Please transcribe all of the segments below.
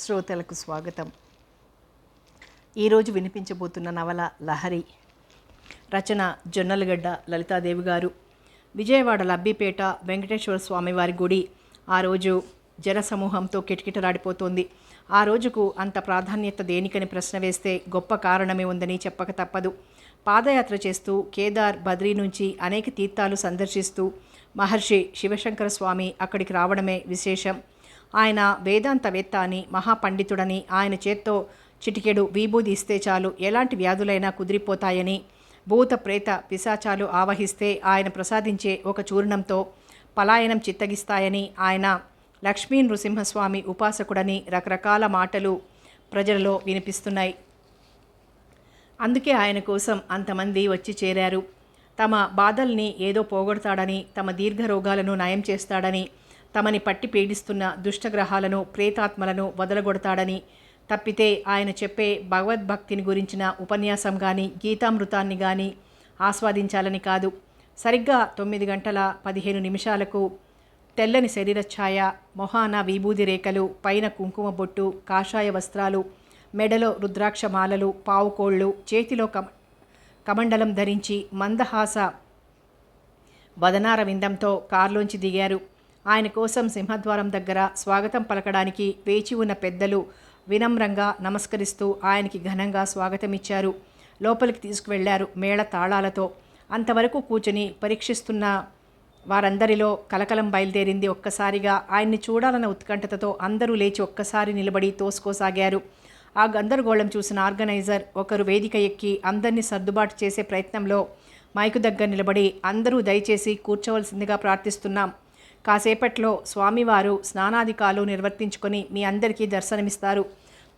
శ్రోతలకు స్వాగతం. ఈరోజు వినిపించబోతున్న నవల లహరి. రచన జొన్నలగడ్డ లలితాదేవి గారు. విజయవాడ లబ్బిపేట వెంకటేశ్వర స్వామివారి గుడి ఆ రోజు జనసమూహంతో కిటకిటలాడిపోతోంది. ఆ రోజుకు అంత ప్రాధాన్యత దేనికని ప్రశ్న వేస్తే గొప్ప కారణమే ఉందని చెప్పక తప్పదు. పాదయాత్ర చేస్తూ కేదార్, బద్రీ నుంచి అనేక తీర్థాలు సందర్శిస్తూ మహర్షి శివశంకర స్వామి అక్కడికి రావడమే విశేషం. ఆయన వేదాంతవేత్త అని, మహాపండితుడని, ఆయన చేత్తో చిటికెడు విభూది ఇస్తే చాలు ఎలాంటి వ్యాధులైనా కుదిరిపోతాయని, భూత ప్రేత పిశాచాలు ఆవహిస్తే ఆయన ప్రసాదించే ఒక చూర్ణంతో పలాయనం చిత్తగిస్తాయని, ఆయన లక్ష్మీ నృసింహస్వామి ఉపాసకుడని రకరకాల మాటలు ప్రజలలో వినిపిస్తున్నాయి. అందుకే ఆయన కోసం అంతమంది వచ్చి చేరారు. తమ బాధల్ని ఏదో పోగొడతాడని, తమ దీర్ఘరోగాలను నయం చేస్తాడని, తమని పట్టి పీడిస్తున్న దుష్టగ్రహాలను, ప్రేతాత్మలను వదలగొడతాడని, తప్పితే ఆయన చెప్పే భగవద్భక్తిని గురించిన ఉపన్యాసం కానీ, గీతామృతాన్ని కానీ ఆస్వాదించాలని కాదు. సరిగ్గా 9:15 తెల్లని శరీరఛాయ, మొహాన విభూది రేఖలు, పైన కుంకుమ బొట్టు, కాషాయ వస్త్రాలు, మెడలో రుద్రాక్షమాలలు, పావుకోళ్ళు, చేతిలో కమండలం ధరించి మందహాస వదనార విందంతో కారులోంచి దిగారు. ఆయన కోసం సింహద్వారం దగ్గర స్వాగతం పలకడానికి వేచి ఉన్న పెద్దలు వినమ్రంగా నమస్కరిస్తూ ఆయనకి ఘనంగా స్వాగతమిచ్చారు. లోపలికి తీసుకువెళ్లారు మేళ తాళాలతో. అంతవరకు కూర్చుని పరీక్షిస్తున్న వారందరిలో కలకలం బయలుదేరింది. ఒక్కసారిగా ఆయన్ని చూడాలన్న ఉత్కంఠతతో అందరూ లేచి ఒక్కసారి నిలబడి తోసుకోసాగారు. ఆ గందరగోళం చూసిన ఆర్గనైజర్ ఒకరు వేదిక ఎక్కి అందరినీ సర్దుబాటు చేసే ప్రయత్నంలో మైకు దగ్గర నిలబడి, అందరూ దయచేసి కూర్చోవలసిందిగా ప్రార్థిస్తున్నాం. కాసేపట్లో స్వామివారు స్నానాధికాలు నిర్వర్తించుకొని మీ అందరికీ దర్శనమిస్తారు.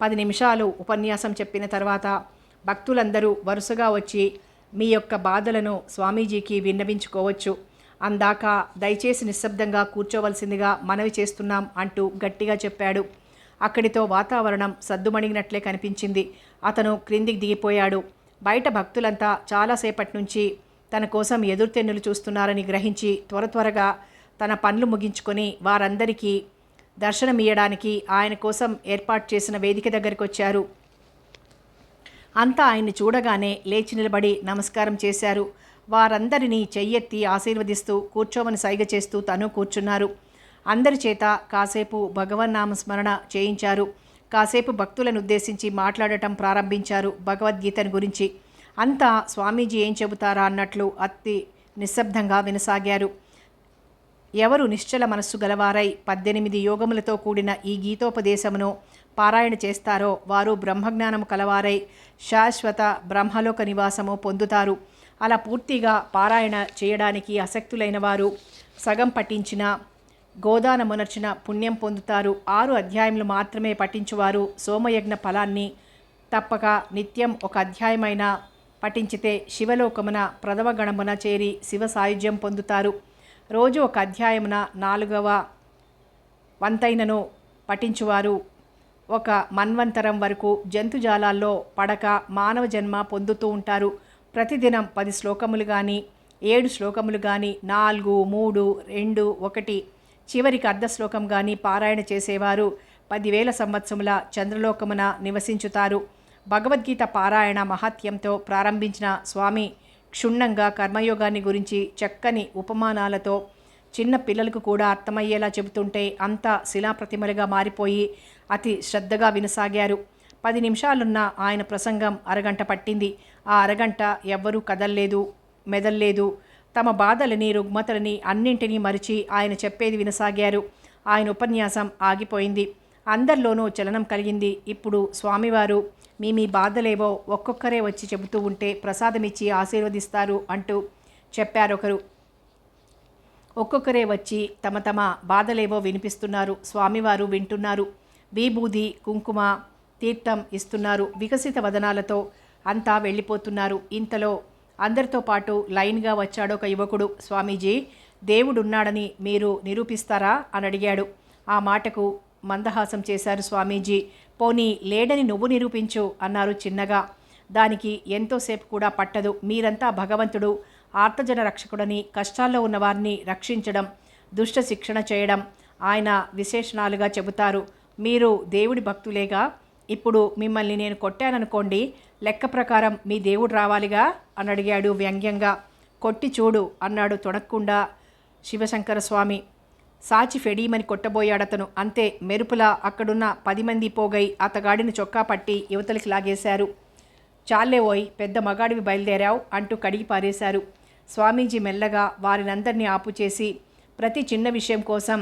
10 నిమిషాలు ఉపన్యాసం చెప్పిన తర్వాత భక్తులందరూ వరుసగా వచ్చి మీ యొక్క బాధలను స్వామీజీకి విన్నవించుకోవచ్చు. అందాక దయచేసి నిశ్శబ్దంగా కూర్చోవలసిందిగా మనవి చేస్తున్నాం అంటూ గట్టిగా చెప్పాడు. అక్కడితో వాతావరణం సద్దుమణిగినట్లే కనిపించింది. అతను క్రిందికి దిగిపోయాడు. బయట భక్తులంతా చాలాసేపటి నుంచి తన కోసం ఎదురుతెన్నులు చూస్తున్నారని గ్రహించి త్వరగా తన పనులు ముగించుకొని వారందరికీ దర్శనమియ్యడానికి ఆయన కోసం ఏర్పాటు చేసిన వేదిక దగ్గరికి వచ్చారు. అంతా ఆయన్ని చూడగానే లేచి నిలబడి నమస్కారం చేశారు. వారందరినీ చెయ్యెత్తి ఆశీర్వదిస్తూ కూర్చోమని సైగ చేస్తూ తను కూర్చున్నారు. అందరి చేత కాసేపు భగవన్నామ స్మరణ చేయించారు. కాసేపు భక్తులను ఉద్దేశించి మాట్లాడటం ప్రారంభించారు భగవద్గీతను గురించి. అంతా స్వామీజీ ఏం చెబుతారా అన్నట్లు అతి నిశ్శబ్దంగా వినసాగారు. ఎవరు నిశ్చల మనస్సు గలవారై 18 యోగములతో కూడిన ఈ గీతోపదేశమును పారాయణ చేస్తారో వారు బ్రహ్మజ్ఞానము కలవారై శాశ్వత బ్రహ్మలోక నివాసము పొందుతారు. అలా పూర్తిగా పారాయణ చేయడానికి ఆసక్తులైన వారు సగం పఠించిన, గోదానమునర్చిన పుణ్యం పొందుతారు. 6 అధ్యాయములు మాత్రమే పఠించువారు సోమయజ్ఞ ఫలాన్ని తప్పక నిత్యం ఒక అధ్యాయమైనా పఠించితే శివలోకమున ప్రథమ గణమున చేరి శివ సాయుధ్యం పొందుతారు. రోజు ఒక అధ్యాయమున 4వ వంతైనను పఠించువారు ఒక మన్వంతరం వరకు జంతుజాలాల్లో పడక మానవ జన్మ పొందుతూ ఉంటారు. ప్రతిదినం 10 శ్లోకములు కానీ 7 శ్లోకములు కానీ 4, 3, 2, 1 చివరికి అర్ధ శ్లోకం కానీ పారాయణ చేసేవారు 10,000 సంవత్సరముల చంద్రలోకమున నివసించుతారు. భగవద్గీత పారాయణ మహాత్యంతో ప్రారంభించిన స్వామి క్షుణ్ణంగా కర్మయోగాన్ని గురించి చక్కని ఉపమానాలతో చిన్న పిల్లలకు కూడా అర్థమయ్యేలా చెబుతుంటే అంతా శిలాప్రతిమలుగా మారిపోయి అతి శ్రద్ధగా వినసాగారు. 10 నిమిషాలున్న ఆయన ప్రసంగం అరగంట పట్టింది. ఆ అరగంట ఎవ్వరూ కదల్లేదు, మెదల్లేదు. తమ బాధలని, రుగ్మతలని అన్నింటినీ మరిచి ఆయన చెప్పేది వినసాగారు. ఆయన ఉపన్యాసం ఆగిపోయింది. అందరిలోనూ చలనం కలిగింది. ఇప్పుడు స్వామివారు మీ బాధలేవో ఒక్కొక్కరే వచ్చి చెబుతూ ఉంటే ప్రసాదమిచ్చి ఆశీర్వదిస్తారు అంటూ చెప్పారొకరు. ఒక్కొక్కరే వచ్చి తమ బాధలేవో వినిపిస్తున్నారు. స్వామివారు వింటున్నారు. విభూది, కుంకుమ, తీర్థం ఇస్తున్నారు. వికసిత వదనాలతో అంతా వెళ్ళిపోతున్నారు. ఇంతలో అందరితో పాటు లైన్గా వచ్చాడొక యువకుడు. స్వామీజీ, దేవుడున్నాడని మీరు నిరూపిస్తారా అని అడిగాడు. ఆ మాటకు మందహాసం చేశారు స్వామీజీ. పోనీ లేడని నువ్వు నిరూపించు అన్నారు చిన్నగా. దానికి ఎంతోసేపు కూడా పట్టదు. మీరంతా భగవంతుడు ఆర్తజన రక్షకుడని, కష్టాల్లో ఉన్నవారిని రక్షించడం, దుష్ట శిక్షణ చేయడం ఆయన విశేషణాలుగా చెబుతారు. మీరు దేవుడి భక్తులేగా. ఇప్పుడు మిమ్మల్ని నేను కొట్టాననుకోండి, లెక్క ప్రకారం మీ దేవుడు రావాలిగా అని అడిగాడు వ్యంగ్యంగా. కొట్టి చూడు అన్నాడు తొణక్కుండా శివశంకర స్వామి. సాచి ఫెడీమని కొట్టబోయాడతను. అంతే, మెరుపులా అక్కడున్న 10 మంది పోగై అతగాడిని చొక్కా పట్టి యువతలికి లాగేశారు. చాలే ఓయ్, పెద్ద మగాడివి బయలుదేరావు అంటూ కడిగి పారేశారు. స్వామీజీ మెల్లగా వారినందరినీ ఆపుచేసి, ప్రతి చిన్న విషయం కోసం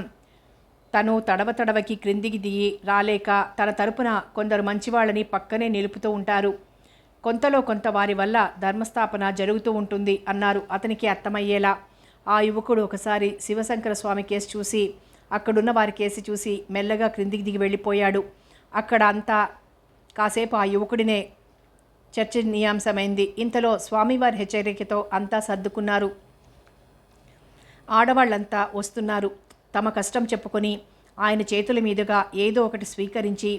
తను తడవకి క్రిందికి దిగి రాలేక తన తరపున కొందరు మంచివాళ్ళని పక్కనే నిలుపుతూ ఉంటారు. కొంతలో కొంత వారి వల్ల ధర్మస్థాపన జరుగుతూ ఉంటుంది అన్నారు అతనికి అర్థమయ్యేలా. ఆ యువకుడు ఒకసారి శివశంకర స్వామి కేసు చూసి, అక్కడున్న వారి కేసు చూసి మెల్లగా క్రిందికి దిగి వెళ్ళిపోయాడు. అక్కడ అంతా కాసేపు ఆ యువకుడినే చర్చనీయాంశమైంది. ఇంతలో స్వామివారి హెచ్చరికతో అంతా సర్దుకున్నారు. ఆడవాళ్లంతా వస్తున్నారు. తమ కష్టం చెప్పుకొని ఆయన చేతుల మీదుగా ఏదో ఒకటి స్వీకరించి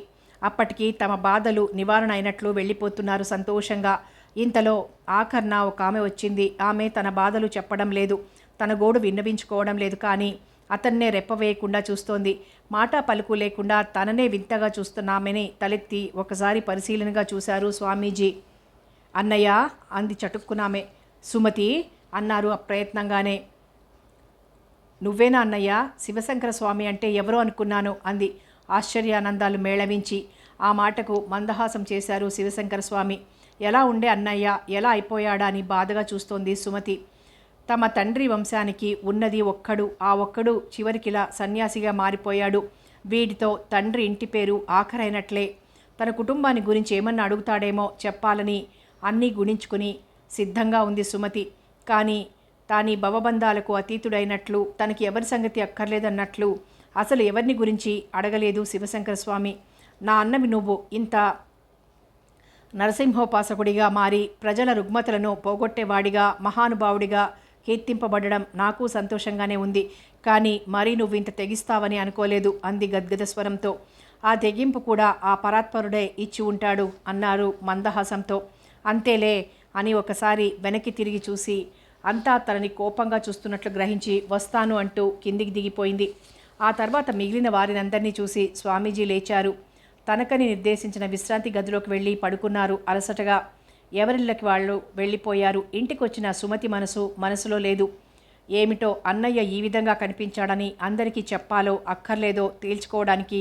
అప్పటికి తమ బాధలు నివారణ అయినట్లు వెళ్ళిపోతున్నారు సంతోషంగా. ఇంతలో ఆఖర్న ఒక ఆమె వచ్చింది. ఆమె తన బాధలు చెప్పడం లేదు, తన గోడు విన్నవించుకోవడం లేదు, కానీ అతన్నే రెప్పవేయకుండా చూస్తోంది. మాట పలుకు లేకుండా తననే వింతగా చూస్తున్న ఆమెని తలెత్తి ఒకసారి పరిశీలనగా చూశారు స్వామీజీ. అన్నయ్య అంది చటుక్కునామె. సుమతి అన్నారు అప్రయత్నంగానే. నువ్వేనా అన్నయ్య? శివశంకర స్వామి అంటే ఎవరో అనుకున్నాను అంది ఆశ్చర్యానందాలు మేళవించి. ఆ మాటకు మందహాసం చేశారు శివశంకర స్వామి. ఎలా ఉండే అన్నయ్య, ఎలా అయిపోయాడా అని బాధగా చూస్తోంది సుమతి. తమ తండ్రి వంశానికి ఉన్నది ఒక్కడు, ఆ ఒక్కడు చివరికిలా సన్యాసిగా మారిపోయాడు. వీడితో తండ్రి ఇంటి పేరు ఆఖరైనట్లే. తన కుటుంబాన్ని గురించి ఏమన్నా అడుగుతాడేమో చెప్పాలని అన్నీ గుణించుకుని సిద్ధంగా ఉంది సుమతి. కానీ తానీ భవబంధాలకు అతీతుడైనట్లు, తనకి ఎవరి సంగతి అక్కర్లేదన్నట్లు అసలు ఎవరిని గురించి అడగలేదు శివశంకర స్వామి. నా అన్నవి నువ్వు ఇంత నరసింహోపాసకుడిగా మారి ప్రజల రుగ్మతలను పోగొట్టేవాడిగా, మహానుభావుడిగా కీర్తింపబడడం నాకు సంతోషంగానే ఉంది. కానీ మరీ నువ్వు ఇంత తెగిస్తావని అనుకోలేదు అంది గద్గద స్వరంతో. ఆ తెగింపు కూడా ఆ పరాత్పరుడే ఇచ్చి ఉంటాడు అన్నారు మందహాసంతో. అంతేలే అని ఒకసారి వెనక్కి తిరిగి చూసి అంతా తనని కోపంగా చూస్తున్నట్లు గ్రహించి వస్తాను అంటూ కిందికి దిగిపోయింది. ఆ తర్వాత మిగిలిన వారినందరినీ చూసి స్వామీజీ లేచారు. తనకని నిర్దేశించిన విశ్రాంతి గదిలోకి వెళ్ళి పడుకున్నారు అలసటగా. ఎవరిళ్ళకి వాళ్ళు వెళ్ళిపోయారు. ఇంటికి వచ్చిన సుమతి మనసులో లేదు. ఏమిటో అన్నయ్య ఈ విధంగా కనిపించాడని అందరికీ చెప్పాలో అక్కర్లేదో తేల్చుకోవడానికి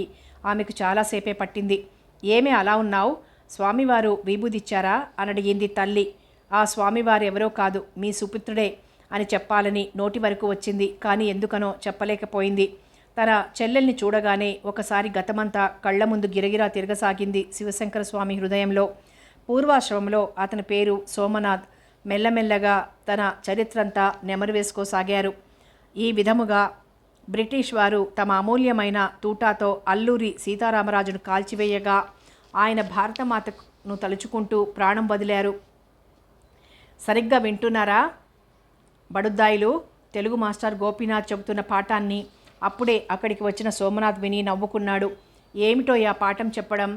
ఆమెకు చాలాసేపే పట్టింది. ఏమే అలా ఉన్నావు? స్వామివారు విభూదిచ్చారా అని అడిగింది తల్లి. ఆ స్వామివారు ఎవరో కాదు, మీ సుపుత్రుడే అని చెప్పాలని నోటి వరకు వచ్చింది. కానీ ఎందుకనో చెప్పలేకపోయింది. తన చెల్లెల్ని చూడగానే ఒకసారి గతమంతా కళ్ల ముందు గిరగిరా తిరగసాగింది శివశంకర స్వామి హృదయంలో. పూర్వాశ్రమంలో అతని పేరు సోమనాథ్. మెల్లమెల్లగా తన చరిత్రంతా నెమరు వేసుకోసాగారు. ఈ విధముగా బ్రిటిష్ వారు తమ అమూల్యమైన తూటాతో అల్లూరి సీతారామరాజును కాల్చివేయగా ఆయన భారతమాతను తలుచుకుంటూ ప్రాణం వదిలారు. సరిగ్గా వింటున్నారా బడుద్దాయిలు? తెలుగు మాస్టర్ గోపీనాథ్ చెబుతున్న పాఠాన్ని అప్పుడే అక్కడికి వచ్చిన సోమనాథ్ విని నవ్వుకున్నాడు. ఏమిటో ఆ పాఠం చెప్పడం?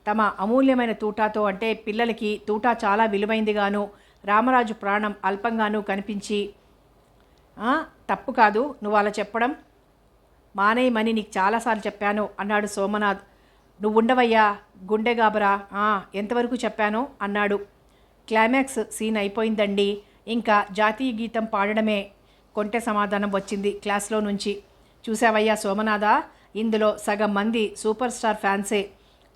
తమ అమూల్యమైన తూటాతో అంటే పిల్లలకి తూటా చాలా విలువైందిగాను, రామరాజు ప్రాణం అల్పంగానూ కనిపించి, తప్పు కాదు నువ్వు అలా చెప్పడం, మానేయమని నీకు చాలాసార్లు చెప్పాను అన్నాడు సోమనాథ్. నువ్వుండవయ్యా గుండె గాబరా. ఎంతవరకు చెప్పానో అన్నాడు. క్లైమాక్స్ సీన్ అయిపోయిందండి, ఇంకా జాతీయ గీతం పాడడమే కొంటె సమాధానం వచ్చింది క్లాస్లో నుంచి. చూసావయ్యా సోమనాథ, ఇందులో సగం మంది సూపర్ స్టార్ ఫ్యాన్సే,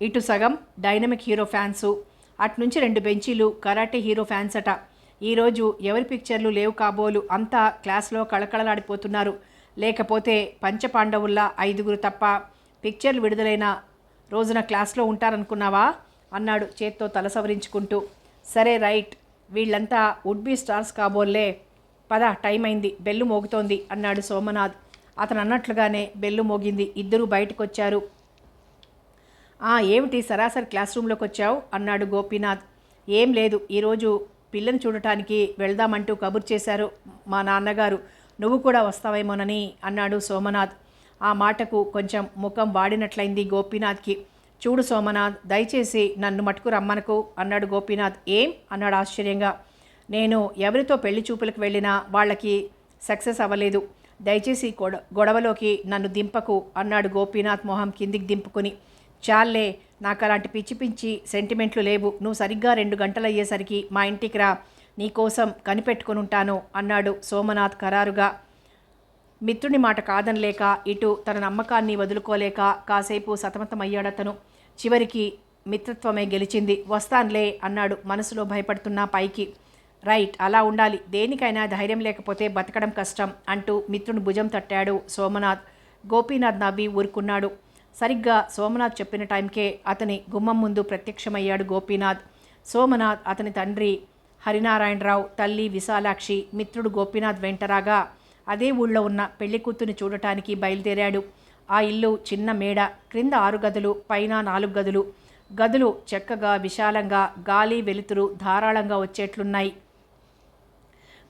ఇటు సగం డైనమిక్ హీరో ఫ్యాన్సు, అట్నుంచి 2 బెంచీలు కరాటే హీరో ఫ్యాన్స్ అట. ఈరోజు ఎవరి పిక్చర్లు లేవు కాబోలు, అంతా క్లాస్లో కళకళలాడిపోతున్నారు. లేకపోతే పంచపాండవుల్లా 5గురు తప్ప పిక్చర్లు విడుదలైన రోజున క్లాస్లో ఉంటారనుకున్నావా అన్నాడు చేత్తో తల సవరించుకుంటూ. సరే రైట్, వీళ్ళంతా వుడ్ బీ స్టార్స్ కాబోల్లే, పద టైం అయింది, బెల్లు మోగుతోంది అన్నాడు సోమనాథ్. అతను అన్నట్లుగానే బెల్లు మోగింది. ఇద్దరూ బయటకు వచ్చారు. ఏమిటి సరాసరి క్లాస్ రూమ్లోకి వచ్చావు అన్నాడు గోపీనాథ్. ఏం లేదు, ఈరోజు పిల్లని చూడటానికి వెళ్దామంటూ కబుర్ చేశారు మా నాన్నగారు, నువ్వు కూడా వస్తావేమోనని అన్నాడు సోమనాథ్. ఆ మాటకు కొంచెం ముఖం వాడినట్లయింది గోపీనాథ్కి. చూడు సోమనాథ్, దయచేసి నన్ను మటుకు రమ్మనకు అన్నాడు గోపీనాథ్. ఏం అన్నాడు ఆశ్చర్యంగా. నేను ఎవరితో పెళ్లి చూపులకు వెళ్ళినా వాళ్ళకి సక్సెస్ అవ్వలేదు. దయచేసి గొడవలోకి నన్ను దింపకు అన్నాడు గోపీనాథ్ మొహం కిందికి దింపుకుని. చాలే, నాకు అలాంటి పిచ్చి పిచ్చి సెంటిమెంట్లు లేవు. నువ్వు సరిగ్గా 2 గంటలయ్యేసరికి మా ఇంటికి రా, నీకోసం కనిపెట్టుకునుంటాను అన్నాడు సోమనాథ్ ఖరారుగా. మిత్రుని మాట కాదనలేక, ఇటు తన నమ్మకాన్ని వదులుకోలేక కాసేపు సతమతమయ్యాడతను. చివరికి మిత్రత్వమే గెలిచింది. వస్తాన్లే అన్నాడు మనసులో భయపడుతున్నా పైకి. రైట్, అలా ఉండాలి. దేనికైనా ధైర్యం లేకపోతే బతకడం కష్టం అంటూ మిత్రుని భుజం తట్టాడు సోమనాథ్. గోపీనాథ్ నవ్వి ఊరుకున్నాడు. సరిగ్గా సోమనాథ్ చెప్పిన టైంకే అతని గుమ్మం ముందు ప్రత్యక్షమయ్యాడు గోపీనాథ్. సోమనాథ్, అతని తండ్రి హరినారాయణరావు, తల్లి విశాలాక్షి, మిత్రుడు గోపీనాథ్ వెంటరాగా అదే ఊళ్ళో ఉన్న పెళ్లి కూతుర్ని చూడటానికి బయలుదేరాడు. ఆ ఇల్లు చిన్న మేడ, క్రింద 6 గదులు, పైన 4 గదులు. గదులు చక్కగా విశాలంగా గాలి వెలుతురు ధారాళంగా వచ్చేట్లున్నాయి.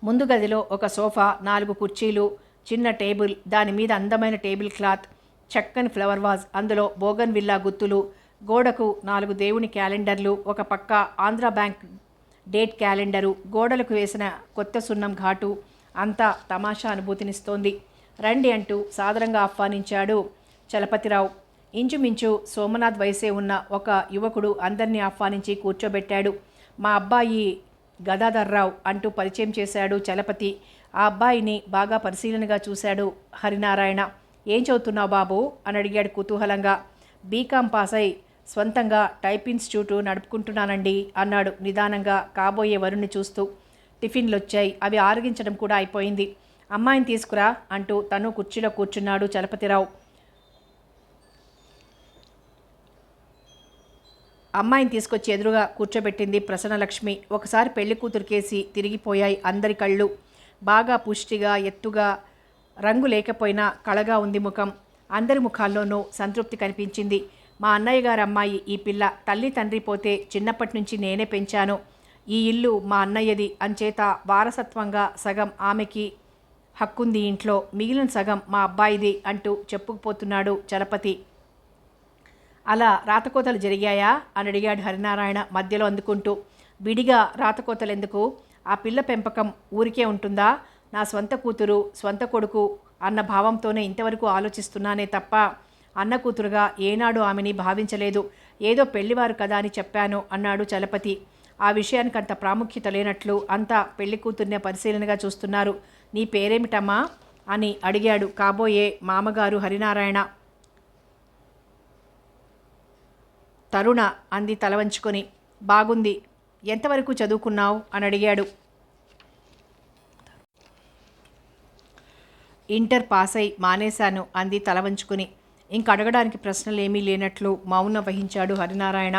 ముందు గదిలో ఒక సోఫా, 4 కుర్చీలు, చిన్న టేబుల్, దాని మీద అందమైన టేబుల్ క్లాత్, చక్కని ఫ్లవర్ వాజ్, అందులో బోగన్ విల్లా గుత్తులు, గోడకు 4 దేవుని క్యాలెండర్లు, ఒక పక్క ఆంధ్రా బ్యాంక్ డేట్ క్యాలెండరు, గోడలకు వేసిన కొత్త సున్నం ఘాటు, అంతా తమాషా అనుభూతినిస్తోంది. రండి అంటూ సాదరంగా ఆహ్వానించాడు చలపతిరావు. ఇంచుమించు సోమనాథ్ వయసే ఉన్న ఒక యువకుడు అందరినీ ఆహ్వానించి కూర్చోబెట్టాడు. మా అబ్బాయి గదాధర్రావు అంటూ పరిచయం చేశాడు చలపతి. ఆ అబ్బాయిని బాగా పరిశీలనగా చూశాడు హరినారాయణ. ఏం చదువుతున్నావు బాబు అని అడిగాడు కుతూహలంగా. బీకాం పాస్ అయి స్వంతంగా టైప్ ఇన్స్టిట్యూట్ నడుపుకుంటున్నానండి అన్నాడు నిదానంగా కాబోయే వరుణ్ణి చూస్తూ. టిఫిన్లు వచ్చాయి, అవి ఆరగించడం కూడా అయిపోయింది. అమ్మాయిని తీసుకురా అంటూ తను కుర్చీలో కూర్చున్నాడు చలపతిరావు. అమ్మాయిని తీసుకొచ్చి ఎదురుగా కూర్చోబెట్టింది ప్రసన్నలక్ష్మి. ఒకసారి పెళ్లి కూతురికేసి తిరిగిపోయాయి అందరి కళ్ళు. బాగా పుష్టిగా, ఎత్తుగా, రంగు లేకపోయినా కళగా ఉంది ముఖం. అందరి ముఖాల్లోనూ సంతృప్తి కనిపించింది. మా అన్నయ్య గారి అమ్మాయి ఈ పిల్ల. తల్లి తండ్రి పోతే చిన్నప్పటి నుంచి నేనే పెంచాను. ఈ ఇల్లు మా అన్నయ్యది, అంచేత వారసత్వంగా సగం ఆమెకి హక్కుంది ఇంట్లో, మిగిలిన సగం మా అబ్బాయిది అంటూ చెప్పుకుపోతున్నాడు చలపతి. అలా రాతకోతలు జరిగాయా అని అడిగాడు హరినారాయణ మధ్యలో అందుకుంటూ. విడిగా రాతకోతలెందుకు? ఆ పిల్ల పెంపకం ఊరికే ఉంటుందా? నా స్వంత కూతురు, స్వంత కొడుకు అన్న భావంతోనే ఇంతవరకు ఆలోచిస్తున్నానే తప్ప అన్న కూతురుగా ఏనాడు ఆమెని భావించలేదు. ఏదో పెళ్లివారు కదా అని చెప్పాను అన్నాడు చలపతి. ఆ విషయానికి అంత ప్రాముఖ్యత లేనట్లు అంతా పెళ్లి కూతుర్నే పరిశీలనగా చూస్తున్నారు. నీ పేరేమిటమ్మా అని అడిగాడు కాబోయే మామగారు హరినారాయణ. తరుణ అంది తల వంచుకొని. బాగుంది. ఎంతవరకు చదువుకున్నావు అని అడిగాడు. ఇంటర్ పాస్ అయి మానేశాను అంది తల వంచుకొని. ఇంక అడగడానికి ప్రశ్నలేమీ లేనట్లు మౌనం వహించాడు హరినారాయణ.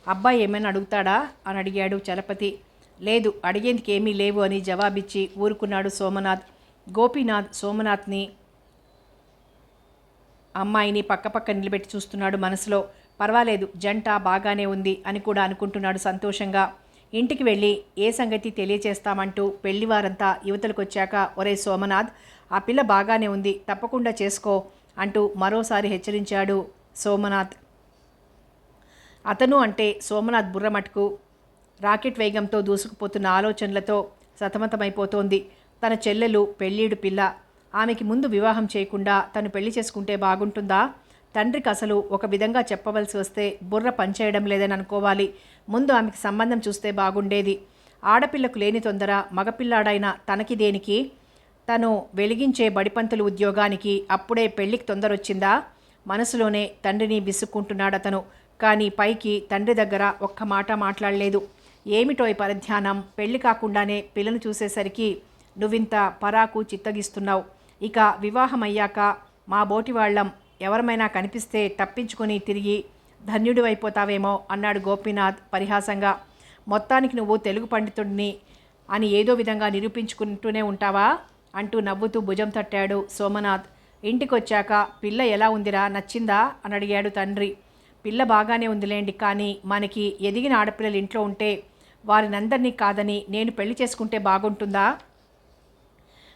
అబ్బాయి ఏమైనా అడుగుతాడా అని అడిగాడు చలపతి. లేదు, అడిగేందుకు ఏమీ లేవు అని జవాబిచ్చి ఊరుకున్నాడు సోమనాథ్. గోపీనాథ్ సోమనాథ్ని అమ్మాయిని పక్కపక్క నిలబెట్టి చూస్తున్నాడు మనసులో. పర్వాలేదు, జంట బాగానే ఉంది అని కూడా అనుకుంటున్నాడు సంతోషంగా. ఇంటికి వెళ్ళి ఏ సంగతి తెలియచేస్తామంటూ పెళ్లివారంతా యువతలకొచ్చాక, ఒరే సోమనాథ్, ఆ పిల్ల బాగానే ఉంది, తప్పకుండా చేసుకో అంటూ మరోసారి హెచ్చరించాడు సోమనాథ్. అతను అంటే సోమనాథ్ బుర్ర మటుకు రాకెట్ వేగంతో దూసుకుపోతున్న ఆలోచనలతో సతమతమైపోతోంది. తన చెల్లెలు పెళ్ళీడు పిల్ల. ఆమెకి ముందు వివాహం చేయకుండా తను పెళ్లి చేసుకుంటే బాగుంటుందా? తండ్రికి అసలు ఒక విధంగా చెప్పవలసి వస్తే బుర్ర పనిచేయడం లేదని అనుకోవాలి. ముందు ఆమెకి సంబంధం చూస్తే బాగుండేది. ఆడపిల్లకు లేని తొందర మగపిల్లాడైన తనకి దేనికి? తను వెలిగించే బడిపంతులు ఉద్యోగానికి అప్పుడే పెళ్లికి తొందరొచ్చిందా? మనసులోనే తండ్రిని విసుక్కుంటున్నాడతను. కానీ పైకి తండ్రి దగ్గర ఒక్క మాట మాట్లాడలేదు. ఏమిటో ఈ పరధ్యానం? పెళ్లి కాకుండానే పిల్లను చూసేసరికి నువ్వింత పరాకు చిత్తగిస్తున్నావు. ఇక వివాహం అయ్యాక మా బోటి వాళ్ళం ఎవరమైనా కనిపిస్తే తప్పించుకొని తిరిగి ధన్యుడివైపోతావేమో అన్నాడు గోపీనాథ్ పరిహాసంగా. మొత్తానికి నువ్వు తెలుగు పండితుడిని అని ఏదో విధంగా నిరూపించుకుంటూనే ఉంటావా అంటూ నవ్వుతూ భుజం తట్టాడు సోమనాథ్. ఇంటికొచ్చాక పిల్ల ఎలా ఉందిరా, నచ్చిందా అని అడిగాడు తండ్రి. పిల్ల బాగానే ఉందిలేండి, కానీ మనకి ఎదిగిన ఆడపిల్లలు ఇంట్లో ఉంటే వారినందరినీ కాదని నేను పెళ్లి చేసుకుంటే బాగుంటుందా?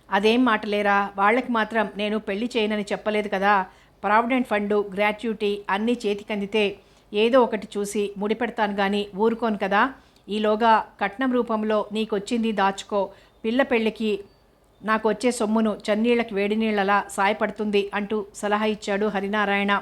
అదేం మాటలేరా, వాళ్ళకి మాత్రం నేను పెళ్లి చేయనని చెప్పలేదు కదా. ప్రావిడెంట్ ఫండు, గ్రాట్యుటీ అన్నీ చేతికందితే ఏదో ఒకటి చూసి ముడిపెడతాను కానీ ఊరుకోను కదా. ఈలోగా కట్నం రూపంలో నీకొచ్చింది దాచుకో. పిల్ల పెళ్ళికి నాకు వచ్చే సొమ్మును చన్నీళ్లకి వేడి నీళ్లలా సాయపడుతుంది అంటూ సలహా ఇచ్చాడు హరినారాయణ.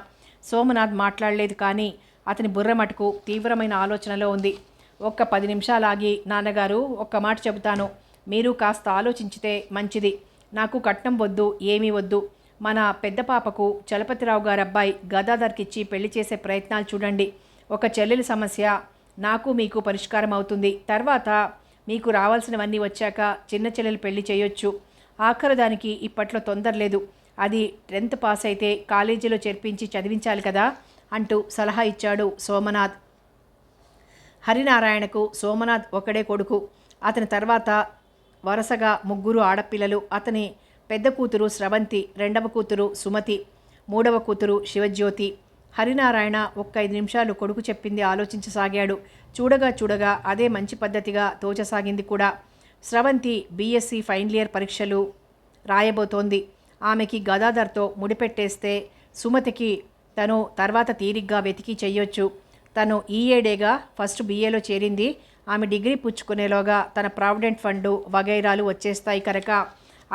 సోమనాథ్ మాట్లాడలేదు, కానీ అతని బుర్ర మటుకు తీవ్రమైన ఆలోచనలో ఉంది. ఒక్క 10 నిమిషాలాగి, నాన్నగారు ఒక్క మాట చెబుతాను, మీరు కాస్త ఆలోచించితే మంచిది. నాకు కట్నం వద్దు, ఏమీ వద్దు. మన పెద్ద పాపకు చలపతిరావు గారి అబ్బాయి గదాధర్కిచ్చి పెళ్లి చేసే ప్రయత్నాలు చూడండి. ఒక చెల్లెలి సమస్య నాకు మీకు పరిష్కారం అవుతుంది. తర్వాత మీకు రావాల్సినవన్నీ వచ్చాక చిన్న చెల్లెలు పెళ్లి చేయొచ్చు. ఆఖరుదానికి ఇప్పట్లో తొందర లేదు. అది 10th పాస్ అయితే కాలేజీలో చేర్పించి చదివించాలి కదా అంటూ సలహా ఇచ్చాడు సోమనాథ్. హరినారాయణకు సోమనాథ్ ఒకడే కొడుకు. అతని తర్వాత వరుసగా 3 ఆడపిల్లలు. అతని పెద్ద కూతురు స్రవంతి, రెండవ కూతురు సుమతి, మూడవ కూతురు శివజ్యోతి. హరినారాయణ ఒక్క 5 నిమిషాలు కొడుకు చెప్పింది ఆలోచించసాగాడు. చూడగా చూడగా అదే మంచి పద్ధతిగా తోచసాగింది కూడా. స్రవంతి బీఎస్సీ ఫైనల్ ఇయర్ పరీక్షలు రాయబోతోంది. ఆమెకి గదాధర్తో ముడిపెట్టేస్తే సుమతికి తను తర్వాత తీరిగ్గా వెతికి చెయ్యొచ్చు. తను ఈ ఏడేగా ఫస్ట్ బీఏలో చేరింది. ఆమె డిగ్రీ పుచ్చుకునేలోగా తన ప్రావిడెంట్ ఫండు వగైరాలు వచ్చేస్తాయి కనుక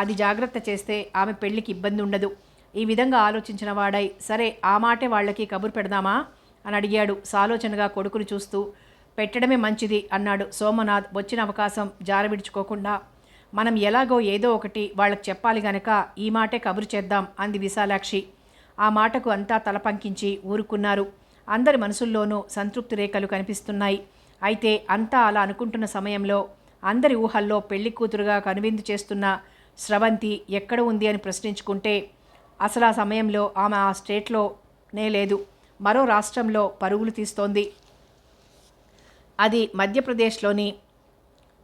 అది జాగ్రత్త చేస్తే ఆమె పెళ్లికి ఇబ్బంది ఉండదు. ఈ విధంగా ఆలోచించిన వాడై, సరే ఆ మాటే వాళ్ళకి కబురు పెడదామా అని అడిగాడు సాలోచనగా కొడుకుని చూస్తూ. పెట్టడమే మంచిది అన్నాడు సోమనాథ్ వచ్చిన అవకాశం జారవిడుచుకోకుండా. మనం ఎలాగో ఏదో ఒకటి వాళ్ళకి చెప్పాలి గనక ఈ మాటే కబురు చేద్దాం అంది విశాలాక్షి. ఆ మాటకు అంతా తలపంకించి ఊరుకున్నారు. అందరి మనసుల్లోనూ సంతృప్తి రేఖలు కనిపిస్తున్నాయి. అయితే అంతా అలా అనుకుంటున్న సమయంలో అందరి ఊహల్లో పెళ్లి కూతురుగా కనువిందు చేస్తున్న స్రవంతి ఎక్కడ ఉంది అని ప్రశ్నించుకుంటే అసలు ఆ సమయంలో ఆమె ఆ స్టేట్లోనే లేదు, మరో రాష్ట్రంలో పరుగులు తీస్తోంది. అది మధ్యప్రదేశ్లోని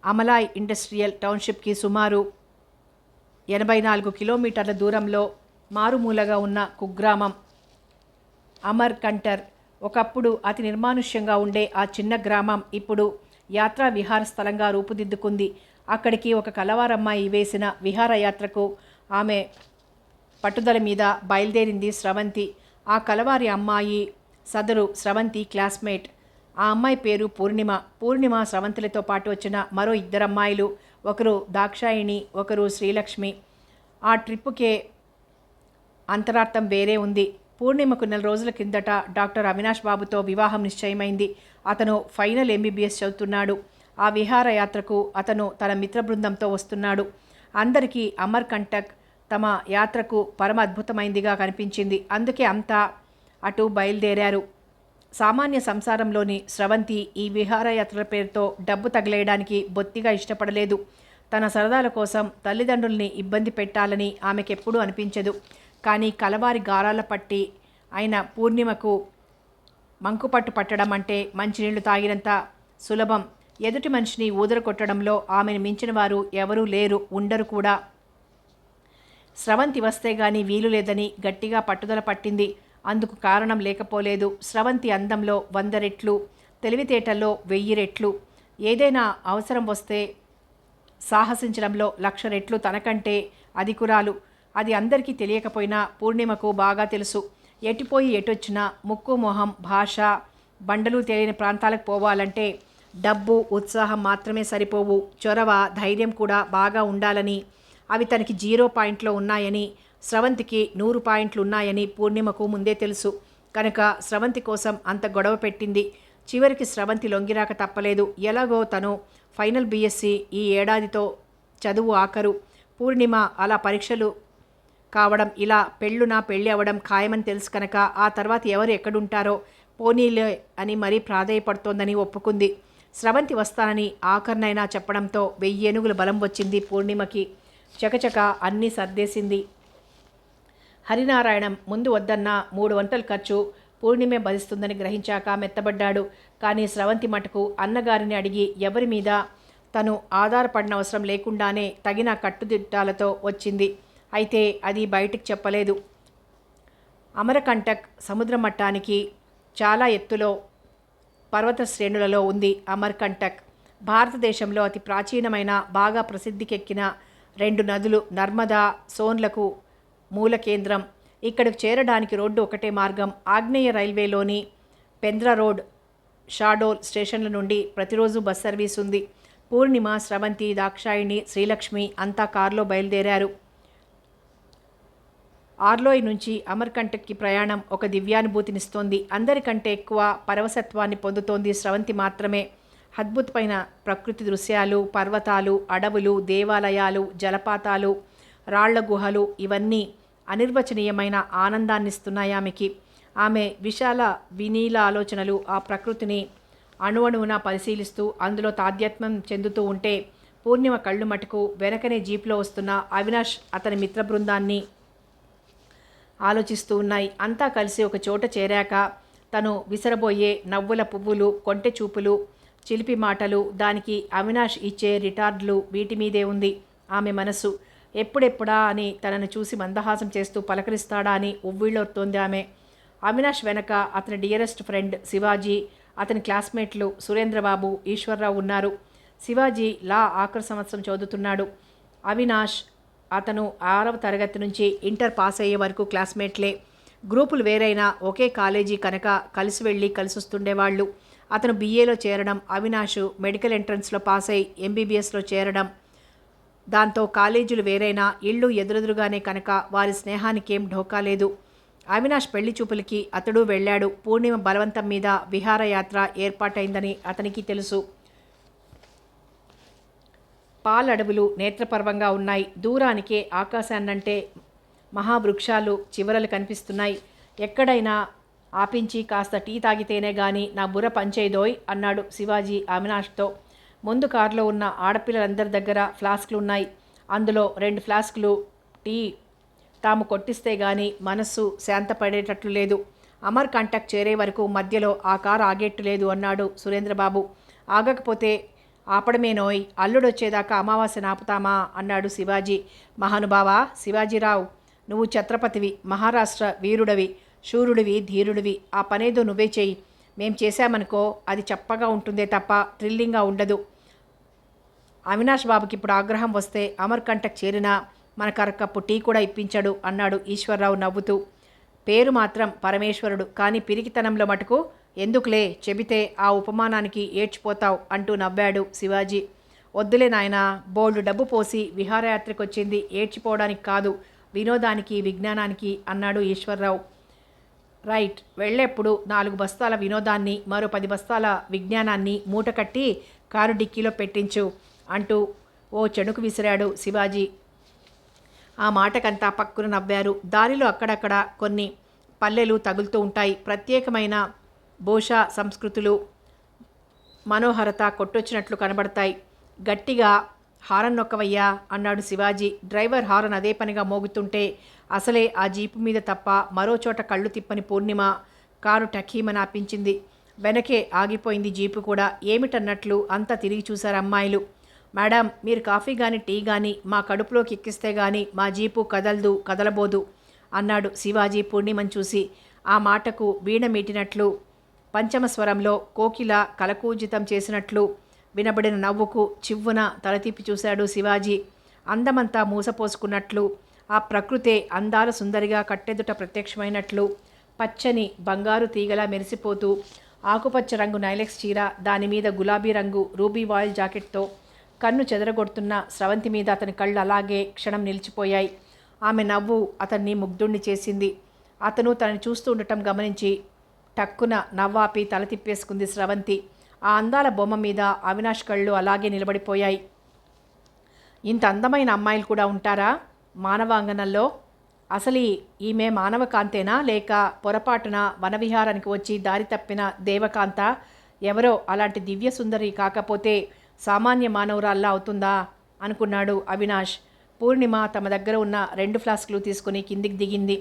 అమలాయ్ ఇండస్ట్రియల్ టౌన్షిప్కి సుమారు 84 కిలోమీటర్ల దూరంలో మారుమూలగా ఉన్న కుగ్రామం అమర్ కంటర్. ఒకప్పుడు అతి నిర్మానుష్యంగా ఉండే ఆ చిన్న గ్రామం ఇప్పుడు యాత్రా విహార స్థలంగా రూపుదిద్దుకుంది. అక్కడికి ఒక కలవారమ్మాయి వేసిన విహారయాత్రకు ఆమె పట్టుదల మీద బయలుదేరింది స్రవంతి. ఆ కలవారి అమ్మాయి సదరు స్రవంతి క్లాస్మేట్. ఆ అమ్మాయి పేరు పూర్ణిమ. పూర్ణిమ స్రవంతులతో పాటు వచ్చిన మరో 2 అమ్మాయిలు, ఒకరు దాక్షాయిణి, ఒకరు శ్రీలక్ష్మి. ఆ ట్రిప్పుకే అంతరార్థం వేరే ఉంది. పూర్ణిమకు 4 రోజుల కిందట డాక్టర్ అవినాష్ బాబుతో వివాహం నిశ్చయమైంది. అతను ఫైనల్ ఎంబీబీఎస్ చదువుతున్నాడు. ఆ విహారయాత్రకు అతను తన మిత్ర బృందంతో వస్తున్నాడు. అందరికీ అమర్ కంటక్ తమ యాత్రకు పరమ అద్భుతమైందిగా కనిపించింది. అందుకే అంతా అటు బయలుదేరారు. సామాన్య సంసారంలోని స్రవంతి ఈ విహారయాత్రల పేరుతో డబ్బు తగిలేయడానికి బొత్తిగా ఇష్టపడలేదు. తన సరదాల కోసం తల్లిదండ్రుల్ని ఇబ్బంది పెట్టాలని ఆమెకెప్పుడూ అనిపించదు. కానీ కలవారి గారాల పట్టి అయిన పూర్ణిమకు మంకుపట్టు పట్టడం అంటే మంచినీళ్లు తాగినంత సులభం. ఎదుటి మనిషిని ఊదర కొట్టడంలో ఆమెను మించిన వారు ఎవరూ లేరు, ఉండరు కూడా. స్రవంతి వస్తే గాని వీలు లేదని గట్టిగా పట్టుదల పట్టింది. అందుకు కారణం లేకపోలేదు. స్రవంతి అందంలో 100 రెట్లు, తెలివితేటల్లో 1000 రెట్లు. ఏదైనా అవసరం వస్తే సాహసించడంలో 1,00,000 రెట్లు తనకంటే అధికురాలు. అది అందరికీ తెలియకపోయినా పూర్ణిమకు బాగా తెలుసు. ఎటుపోయి ఎటొచ్చినా ముక్కు మొహం భాష బండలు తెలియని ప్రాంతాలకు పోవాలంటే డబ్బు ఉత్సాహం మాత్రమే సరిపోవు, చొరవ ధైర్యం కూడా బాగా ఉండాలని, అవి తనకి 0 పాయింట్లో ఉన్నాయని, స్రవంతికి 100 పాయింట్లు ఉన్నాయని పూర్ణిమకు ముందే తెలుసు. కనుక స్రవంతి కోసం అంత గొడవ పెట్టింది. చివరికి స్రవంతి లొంగిరాక తప్పలేదు. ఎలాగో తను ఫైనల్ బీఎస్సీ ఈ ఏడాదితో చదువు ఆఖరు. పూర్ణిమ అలా పరీక్షలు కావడం, ఇలా పెళ్ళి అవ్వడం ఖాయమని తెలుసు కనుక ఆ తర్వాత ఎవరు ఎక్కడుంటారో పోనీలే అని మరీ ప్రాధేయపడుతోందని ఒప్పుకుంది. స్రవంతి వస్తానని ఆఖరినైనా చెప్పడంతో 1000 ఏనుగుల బలం వచ్చింది పూర్ణిమకి. చకచక అన్నీ సర్దేసింది. హరినారాయణం ముందు వద్దన్న 3 వంటల ఖర్చు పూర్ణిమే భరిస్తుందని గ్రహించాక మెత్తబడ్డాడు. కానీ స్రవంతి మటుకు అన్నగారిని అడిగి ఎవరి మీద తను ఆధారపడిన అవసరం లేకుండానే తగిన కట్టుదిట్టాలతో వచ్చింది. అయితే అది బయటికి చెప్పలేదు. అమరకంటక్ సముద్ర మట్టానికి చాలా ఎత్తులో పర్వత శ్రేణులలో ఉంది. అమర్కంటక్ భారతదేశంలో అతి ప్రాచీనమైన బాగా ప్రసిద్ధికెక్కిన 2 నదులు నర్మదా సోన్లకు మూల కేంద్రం. ఇక్కడికి చేరడానికి రోడ్డు ఒకటే మార్గం. ఆగ్నేయ రైల్వేలోని పెంద్రా రోడ్, షాడోల్ స్టేషన్ల నుండి ప్రతిరోజు బస్ సర్వీస్ ఉంది. పూర్ణిమ, స్రవంతి, దాక్షాయిణి, శ్రీలక్ష్మి అంతా కారులో బయలుదేరారు. ఆర్లోయ్ నుంచి అమర్కంటక్కి ప్రయాణం ఒక దివ్యానుభూతినిస్తోంది. అందరికంటే ఎక్కువ పరవశత్వాన్ని పొందుతోంది స్రవంతి మాత్రమే. అద్భుతమైన ప్రకృతి దృశ్యాలు, పర్వతాలు, అడవులు, దేవాలయాలు, జలపాతాలు, రాళ్ల గుహలు ఇవన్నీ అనిర్వచనీయమైన ఆనందాన్నిస్తున్నాయి ఆమెకి. ఆమె విశాల వినీల ఆలోచనలు ఆ ప్రకృతిని అణువణువున పరిశీలిస్తూ అందులో తాదాత్మ్యం చెందుతూ ఉంటే పూర్ణిమ కళ్ళు మటుకు వెనకనే జీప్లో వస్తున్న అవినాష్ అతని మిత్ర బృందాన్ని ఆలోచిస్తూ ఉన్నాయి. అంతా కలిసి ఒక చోట చేరాక తను విసరబోయే నవ్వుల పువ్వులు, కొంటె చూపులు, చిలిపి మాటలు, దానికి అవినాష్ ఇచ్చే రిటార్డులు వీటి మీదే ఉంది ఆమె మనసు. ఎప్పుడెప్పుడా అని తనను చూసి మందహాసం చేస్తూ పలకరిస్తాడా అని ఉవ్విళ్ళొత్తోంది ఆమె. అవినాష్ వెనక అతని డియరెస్ట్ ఫ్రెండ్ శివాజీ, అతని క్లాస్మేట్లు సురేంద్రబాబు, ఈశ్వర్రావు ఉన్నారు. శివాజీ లా ఆఖరి సంవత్సరం చదువుతున్నాడు. అవినాష్ అతను 6వ తరగతి నుంచి ఇంటర్ పాస్ అయ్యే వరకు క్లాస్మేట్లే. గ్రూపులు వేరైనా ఒకే కాలేజీ కనుక కలిసి వెళ్ళి కలిసొస్తుండేవాళ్ళు. అతను బీఏలో చేరడం, అవినాష్ మెడికల్ ఎంట్రన్స్లో పాస్ అయి ఎంబీబీఎస్లో చేరడం. దాంతో కాలేజీలు వేరైనా ఇళ్ళు ఎదురెదురుగానే కనుక వారి స్నేహానికేం ఢోకా లేదు. అవినాష్ పెళ్లి చూపులకి అతడు వెళ్ళాడు. పూర్ణిమ బలవంతం మీద విహారయాత్ర ఏర్పాటైందని అతనికి తెలుసు. పాలడవులు నేత్రపర్వంగా ఉన్నాయి. దూరానికే ఆకాశాన్నంటే మహావృక్షాలు చివరలు కనిపిస్తున్నాయి. ఎక్కడైనా ఆపించి కాస్త టీ తాగితేనే గాని నా బుర్ర పంచేదోయ్ అన్నాడు శివాజీ అవినాష్తో. ముందు కారులో ఉన్న ఆడపిల్లలందరి దగ్గర ఫ్లాస్కులున్నాయి. అందులో 2 ఫ్లాస్కులు టీ తాము కొట్టిస్తే గాని మనస్సు శాంతపడేటట్లు లేదు. అమర్ కంటక్ చేరే వరకు మధ్యలో ఆ కారు ఆగేట్టు లేదు అన్నాడు సురేంద్రబాబు. ఆగకపోతే ఆపడమేనోయ్, అల్లుడొచ్చేదాకా అమావాస్య నాపుతామా అన్నాడు శివాజీ. మహానుభావా శివాజీరావు, నువ్వు ఛత్రపతివి, మహారాష్ట్ర వీరుడవి, శూరుడివి, ధీరుడివి. ఆ పనేదో నువ్వే చెయ్యి. మేం చేశామనుకో అది చప్పగా ఉంటుందే తప్ప థ్రిల్లింగ్గా ఉండదు. అవినాష్ బాబుకి ఇప్పుడు ఆగ్రహం వస్తే అమర్ కంటక్ చేరినా మన కరకప్పు టీ కూడా ఇప్పించడు అన్నాడు ఈశ్వర్రావు నవ్వుతూ. పేరు మాత్రం పరమేశ్వరుడు, కానీ పిరికితనంలో మటుకు ఎందుకులే, చెబితే ఆ ఉపమానానికి ఏడ్చిపోతావు అంటూ నవ్వాడు శివాజీ. వద్దులే నాయనా, బోల్డు డబ్బు పోసి విహారయాత్రకొచ్చింది ఏడ్చిపోవడానికి కాదు, వినోదానికి, విజ్ఞానానికి అన్నాడు ఈశ్వర్రావు. రైట్, వెళ్ళేప్పుడు 4 బస్తాల వినోదాన్ని, మరో 10 బస్తాల విజ్ఞానాన్ని మూట కట్టి కారు డిక్కీలో పెట్టించు అంటూ ఓ చెణుకు విసిరాడు శివాజీ. ఆ మాటకంతా పక్కున నవ్వారు. దారిలో అక్కడక్కడ కొన్ని పల్లెలు తగులుతూ ఉంటాయి. ప్రత్యేకమైన భోషా సంస్కృతులు మనోహరత కొట్టొచ్చినట్లు కనబడతాయి. గట్టిగా హారన్ నొక్కవయ్యా అన్నాడు శివాజీ. డ్రైవర్ హారన్ అదే పనిగా మోగుతుంటే అసలే ఆ జీపు మీద తప్ప మరో చోట కళ్ళు తిప్పని పూర్ణిమ కారు టకీమని ఆపించింది. వెనకే ఆగిపోయింది జీపు కూడా. ఏమిటన్నట్లు అంతా తిరిగి చూశారు అమ్మాయిలు. మేడం, మీరు కాఫీ కానీ టీ కానీ మా కడుపులోకి ఎక్కిస్తే కానీ మా జీపు కదలబోదు అన్నాడు శివాజీ పూర్ణిమను చూసి. ఆ మాటకు వీణ మీటినట్లు, పంచమస్వరంలో కోకిల కలకూజితం చేసినట్లు వినబడిన నవ్వుకు చివ్వున తలతిప్పి చూశాడు శివాజీ. అందమంతా మూసపోసుకున్నట్లు, ఆ ప్రకృతే అందాల సుందరిగా కట్టెదుట ప్రత్యక్షమైనట్లు, పచ్చని బంగారు తీగలా మెరిసిపోతూ ఆకుపచ్చ రంగు నైలెక్స్ చీర, దానిమీద గులాబీ రంగు రూబీ వాయిల్ జాకెట్తో కన్ను చెదరగొడుతున్న స్రవంతి మీద అతని కళ్ళు అలాగే క్షణం నిలిచిపోయాయి. ఆమె నవ్వు అతన్ని ముగ్ధుణ్ణి చేసింది. అతను తనని చూస్తూ ఉండటం గమనించి టక్కున నవ్వాపి తల తిప్పేసుకుంది స్రవంతి. ఆ అందాల బొమ్మ మీద అవినాష్ కళ్ళు అలాగే నిలబడిపోయాయి. ఇంత అందమైన అమ్మాయిలు కూడా ఉంటారా మానవాంగనంలో? అసలు ఈమె మానవ కాంతేనా, లేక పొరపాటున వనవిహారానికి వచ్చి దారి తప్పిన దేవకాంత? ఎవరో అలాంటి దివ్య సుందరి కాకపోతే సామాన్య మానవురాల్లా అవుతుందా అనుకున్నాడు అవినాష్. పూర్ణిమ తమ దగ్గర ఉన్న 2 ఫ్లాస్కులు తీసుకుని కిందికి దిగింది.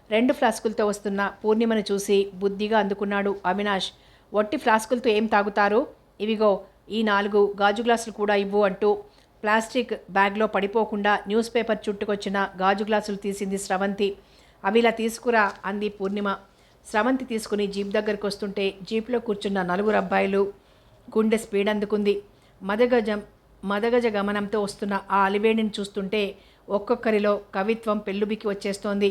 2 ఫ్లాస్కులతో వస్తున్న పూర్ణిమను చూసి బుద్ధిగా అందుకున్నాడు అవినాష్. ఒట్టి ఫ్లాస్కులతో ఏం తాగుతారు? ఇవిగో ఈ 4 గాజు గ్లాసులు కూడా ఇవ్వు అంటూ ప్లాస్టిక్ బ్యాగ్లో పడిపోకుండా న్యూస్ పేపర్ చుట్టుకొచ్చిన గాజు గ్లాసులు తీసింది స్రవంతి. అవి ఇలా తీసుకురా అంది పూర్ణిమ. స్రవంతి తీసుకుని జీప్ దగ్గరకు వస్తుంటే జీప్లో కూర్చున్న 4 అబ్బాయిలు గుండె స్పీడ్ అందుకుంది. మదగజ గమనంతో వస్తున్న ఆ అలివేణిని చూస్తుంటే ఒక్కొక్కరిలో కవిత్వం పెళ్ళుబికి వచ్చేస్తోంది.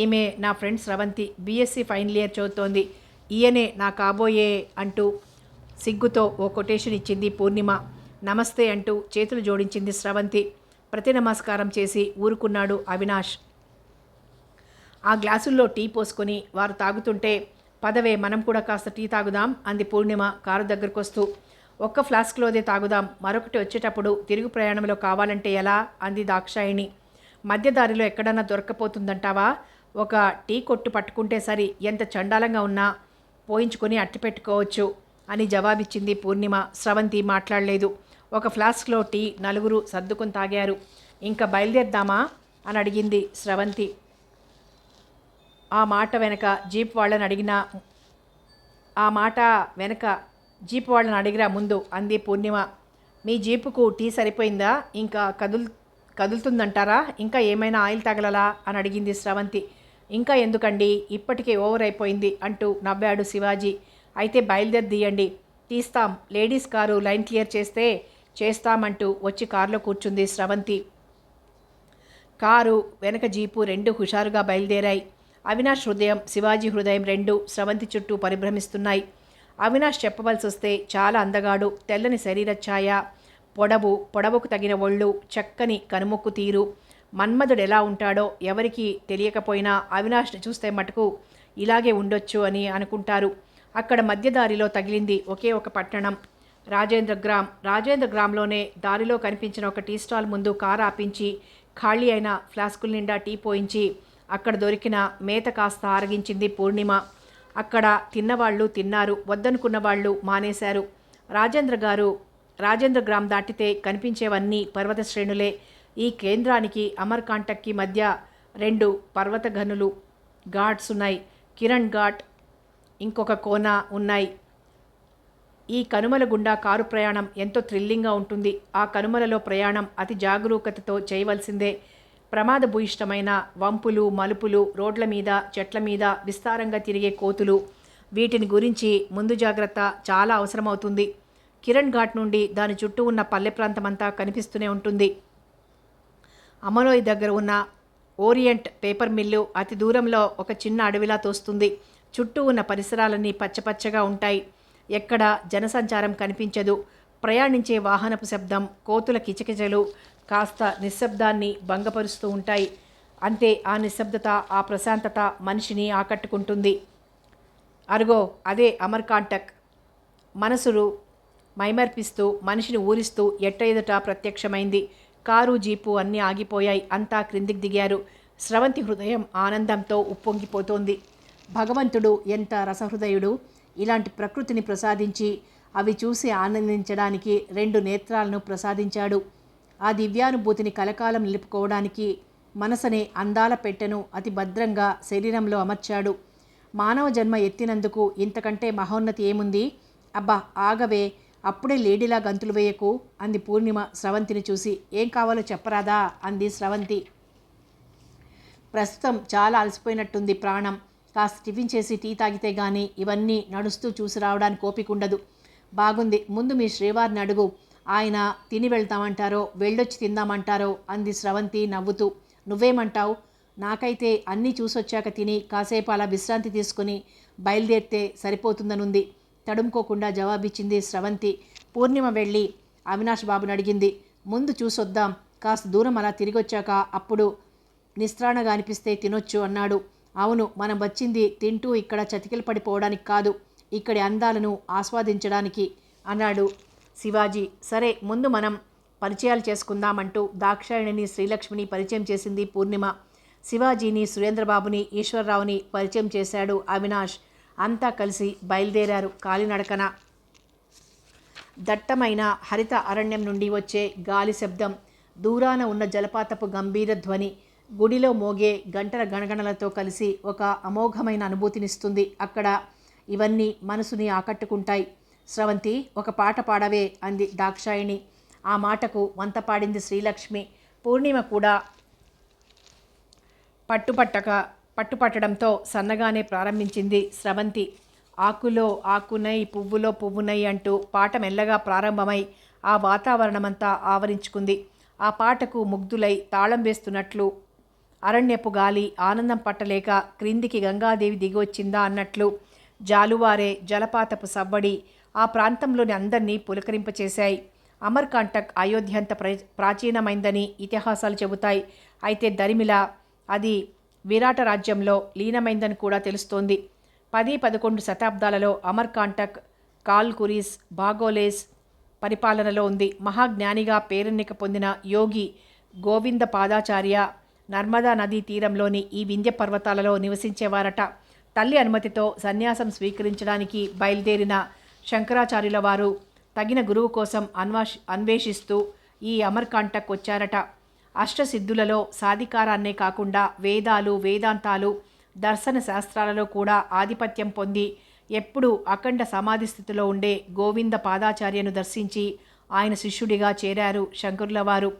ఈమె నా ఫ్రెండ్ స్రవంతి, బీఎస్సీ ఫైనల్ ఇయర్ చదువుతోంది. ఈయనే నా కాబోయే అంటూ సిగ్గుతో ఓ కొటేషన్ ఇచ్చింది పూర్ణిమ. నమస్తే అంటూ చేతులు జోడించింది స్రవంతి. ప్రతి నమస్కారం చేసి ఊరుకున్నాడు అవినాష్. ఆ గ్లాసుల్లో టీ పోసుకొని వారు తాగుతుంటే, పదవే మనం కూడా కాస్త టీ తాగుదాం అంది పూర్ణిమ కారు దగ్గరకొస్తూ. ఒక్క ఫ్లాస్క్లోదే తాగుదాం, మరొకటి వచ్చేటప్పుడు తిరుగు ప్రయాణంలో కావాలంటే ఎలా అంది దాక్షాయిణి. మధ్యదారిలో ఎక్కడన్నా దొరక్కపోతుందంటావా? ఒక టీ కొట్టు పట్టుకుంటే సరి, ఎంత చండాలంగా ఉన్నా పోయించుకొని అట్టి పెట్టుకోవచ్చు అని జవాబిచ్చింది పూర్ణిమ. స్రవంతి మాట్లాడలేదు. ఒక ఫ్లాస్క్లో టీ నలుగురు సర్దుకొని తాగారు. ఇంకా బయలుదేరదామా అని అడిగింది స్రవంతి. ఆ మాట వెనక జీప్ వాళ్ళని అడిగిరా ముందు అంది పూర్ణిమ. మీ జీపుకు టీ సరిపోయిందా? ఇంకా కదులుతుందంటారా? ఇంకా ఏమైనా ఆయిల్ తగలలా అని అడిగింది స్రవంతి. ఇంకా ఎందుకండి, ఇప్పటికే ఓవర్ అయిపోయింది అంటూ నవ్వాడు శివాజీ. అయితే బయలుదేరదీయండి, తీస్తాం. లేడీస్ కారు లైన్ క్లియర్ చేస్తే చేస్తామంటూ వచ్చి కారులో కూర్చుంది స్రవంతి. కారు వెనక జీపు రెండు హుషారుగా బయలుదేరాయి. అవినాష్ హృదయం, శివాజీ హృదయం రెండు స్రవంతి చుట్టూ పరిభ్రమిస్తున్నాయి. అవినాష్ చెప్పవలసి వస్తే చాలా అందగాడు. తెల్లని శరీరఛాయ, పొడవుకు తగిన ఒళ్ళు, చక్కని కనుముక్కు తీరు. మన్మధుడు ఎలా ఉంటాడో ఎవరికీ తెలియకపోయినా అవినాష్ని చూస్తే మటుకు ఇలాగే ఉండొచ్చు అని అనుకుంటారు. అక్కడ మధ్యదారిలో తగిలింది ఒకే ఒక పట్టణం, రాజేంద్రగ్రామ్లోనే దారిలో కనిపించిన ఒక టీ స్టాల్ ముందు కారు ఆపించి ఖాళీ అయిన ఫ్లాస్కుల నిండా టీ పోయించి అక్కడ దొరికిన మేత కాస్త ఆరగించింది పూర్ణిమ. అక్కడ తిన్నవాళ్ళు తిన్నారు, వద్దనుకున్న వాళ్ళు మానేశారు. రాజేంద్రగ్రామ్ దాటితే కనిపించేవన్నీ పర్వత శ్రేణులే. ఈ కేంద్రానికి అమర్కాంటక్కి మధ్య రెండు పర్వత గనులు ఘాట్స్ ఉన్నాయి. కిరణ్ ఘాట్, ఇంకొక కోన ఉన్నాయి. ఈ కనుమల గుండా కారు ప్రయాణం ఎంతో థ్రిల్లింగ్గా ఉంటుంది. ఆ కనుమలలో ప్రయాణం అతి జాగరూకతతో చేయవలసిందే. ప్రమాదభూయిష్టమైన వంపులు, మలుపులు, రోడ్ల మీద, చెట్ల మీద విస్తారంగా తిరిగే కోతులు, వీటిని గురించి ముందు జాగ్రత్త చాలా అవసరమవుతుంది. కిరణ్ ఘాట్ నుండి దాని చుట్టూ ఉన్న పల్లె ప్రాంతమంతా కనిపిస్తూనే ఉంటుంది. అమలోయ్ దగ్గర ఉన్న ఓరియంట్ పేపర్ మిల్లు అతి దూరంలో ఒక చిన్న అడవిలా తోస్తుంది. చుట్టూ ఉన్న పరిసరాలన్నీ పచ్చపచ్చగా ఉంటాయి. ఎక్కడ జనసంచారం కనిపించదు. ప్రయాణించే వాహనపు శబ్దం, కోతుల కిచకిచలు కాస్త నిశ్శబ్దాన్ని భంగపరుస్తూ ఉంటాయి. అంతే, ఆ నిశ్శబ్దత, ఆ ప్రశాంతత మనిషిని ఆకట్టుకుంటుంది. అరుగో అదే అమర్కాంటక్. మనసును మైమర్పిస్తూ మనిషిని ఊరిస్తూ ఎట్ట ఎదుట ప్రత్యక్షమైంది. కారు, జీపు అన్నీ ఆగిపోయాయి. అంతా క్రిందికి దిగారు. స్రవంతి హృదయం ఆనందంతో ఉప్పొంగిపోతోంది. భగవంతుడు ఎంత రసహృదయుడు! ఇలాంటి ప్రకృతిని ప్రసాదించి అవి చూసి ఆనందించడానికి రెండు నేత్రాలను ప్రసాదించాడు. ఆ దివ్యానుభూతిని కలకాలం నిలుపుకోవడానికి మనసనే అందాల పెట్టెను అతి భద్రంగా శరీరంలో అమర్చాడు. మానవ జన్మ ఎత్తినందుకు ఇంతకంటే మహోన్నతి ఏముంది? అబ్బా ఆగవే, అప్పుడే లేడీలా గంతులు వేయకు అంది పూర్ణిమ స్రవంతిని చూసి. ఏం కావాలో చెప్పరాదా అంది స్రవంతి. ప్రస్తుతం చాలా అలసిపోయినట్టుంది ప్రాణం. కాస్త టిఫిన్ చేసి టీ తాగితే గానీ ఇవన్నీ నడుస్తూ చూసి రావడానికి ఓపికండదు. బాగుంది, ముందు మీ శ్రీవారిని అడుగు. ఆయన తిని వెళ్తామంటారో వెళ్ళొచ్చి తిందామంటారో అంది స్రవంతి నవ్వుతూ. నువ్వేమంటావు? నాకైతే అన్నీ చూసొచ్చాక తిని కాసేపు అలా విశ్రాంతి తీసుకుని బయలుదేరితే సరిపోతుందనుంది తడుముకోకుండా జవాబిచ్చింది స్రవంతి. పూర్ణిమ వెళ్ళి అవినాష్ బాబుని అడిగింది. ముందు చూసొద్దాం, కాస్త దూరం అలా తిరిగొచ్చాక అప్పుడు నిస్త్రాణగా అనిపిస్తే తినొచ్చు అన్నాడు. అవును, మనం వచ్చింది తింటూ ఇక్కడ చతికిలు పడిపోవడానికి కాదు, ఇక్కడి అందాలను ఆస్వాదించడానికి అన్నాడు శివాజీ. సరే, ముందు మనం పరిచయాలు చేసుకుందామంటూ దాక్షాయణిని, శ్రీలక్ష్మిని పరిచయం చేసింది పూర్ణిమ. శివాజీని, సురేంద్రబాబుని, ఈశ్వర్రావుని పరిచయం చేశాడు అవినాష్. అంతా కలిసి బయలుదేరారు కాలినడకన. దట్టమైన హరిత అరణ్యం నుండి వచ్చే గాలి శబ్దం, దూరాన ఉన్న జలపాతపు గంభీర ధ్వని, గుడిలో మోగే గంటల గణగణలతో కలిసి ఒక అమోఘమైన అనుభూతినిస్తుంది. అక్కడ ఇవన్నీ మనసుని ఆకట్టుకుంటాయి. స్రవంతి, ఒక పాట పాడవే అంది దాక్షాయిణి. ఆ మాటకు వంత పాడింది శ్రీలక్ష్మి. పూర్ణిమ కూడా పట్టుపట్టడంతో సన్నగానే ప్రారంభించింది స్రవంతి. ఆకులో ఆకునై, పువ్వులో పువ్వునై అంటూ పాట మెల్లగా ప్రారంభమై ఆ వాతావరణమంతా ఆవరించుకుంది. ఆ పాటకు ముగ్ధులై తాళం వేస్తున్నట్లు అరణ్యపు గాలి ఆనందం పట్టలేక క్రిందికి గంగాదేవి దిగివచ్చిందా అన్నట్లు జాలువారే జలపాతపు సవ్వడి ఆ ప్రాంతంలోని అందరినీ పులకరింపచేశాయి. అమర్కాంటక్ అయోధ్యంత ప్రాచీనమైందని ఇతిహాసాలు చెబుతాయి. అయితే దరిమిల అది విరాట రాజ్యంలో లీనమైందని కూడా తెలుస్తోంది. 10-11 శతాబ్దాలలో అమర్కాంటక్ కాల్కురీస్ బాగోలేస్ పరిపాలనలో ఉంది. మహాజ్ఞానిగా పేరెన్నిక పొందిన యోగి గోవింద పాదాచార్య నర్మదా నదీ తీరంలోని ఈ వింధ్య పర్వతాలలో నివసించేవారట. తల్లి అనుమతితో సన్యాసం స్వీకరించడానికి బయలుదేరిన శంకరాచార్యుల వారు తగిన గురువు కోసం అన్వేషిస్తూ ఈ అమర్కాంటక్ వచ్చారట. అష్టసిద్ధులలో సాధికారాన్నే కాకుండా వేదాలు, వేదాంతాలు, దర్శన శాస్త్రాలలో కూడా ఆధిపత్యం పొంది ఎప్పుడూ అఖండ సమాధి స్థితిలో ఉండే గోవింద పాదాచార్యను దర్శించి ఆయన శిష్యుడిగా చేరారు శంకరుల వారు.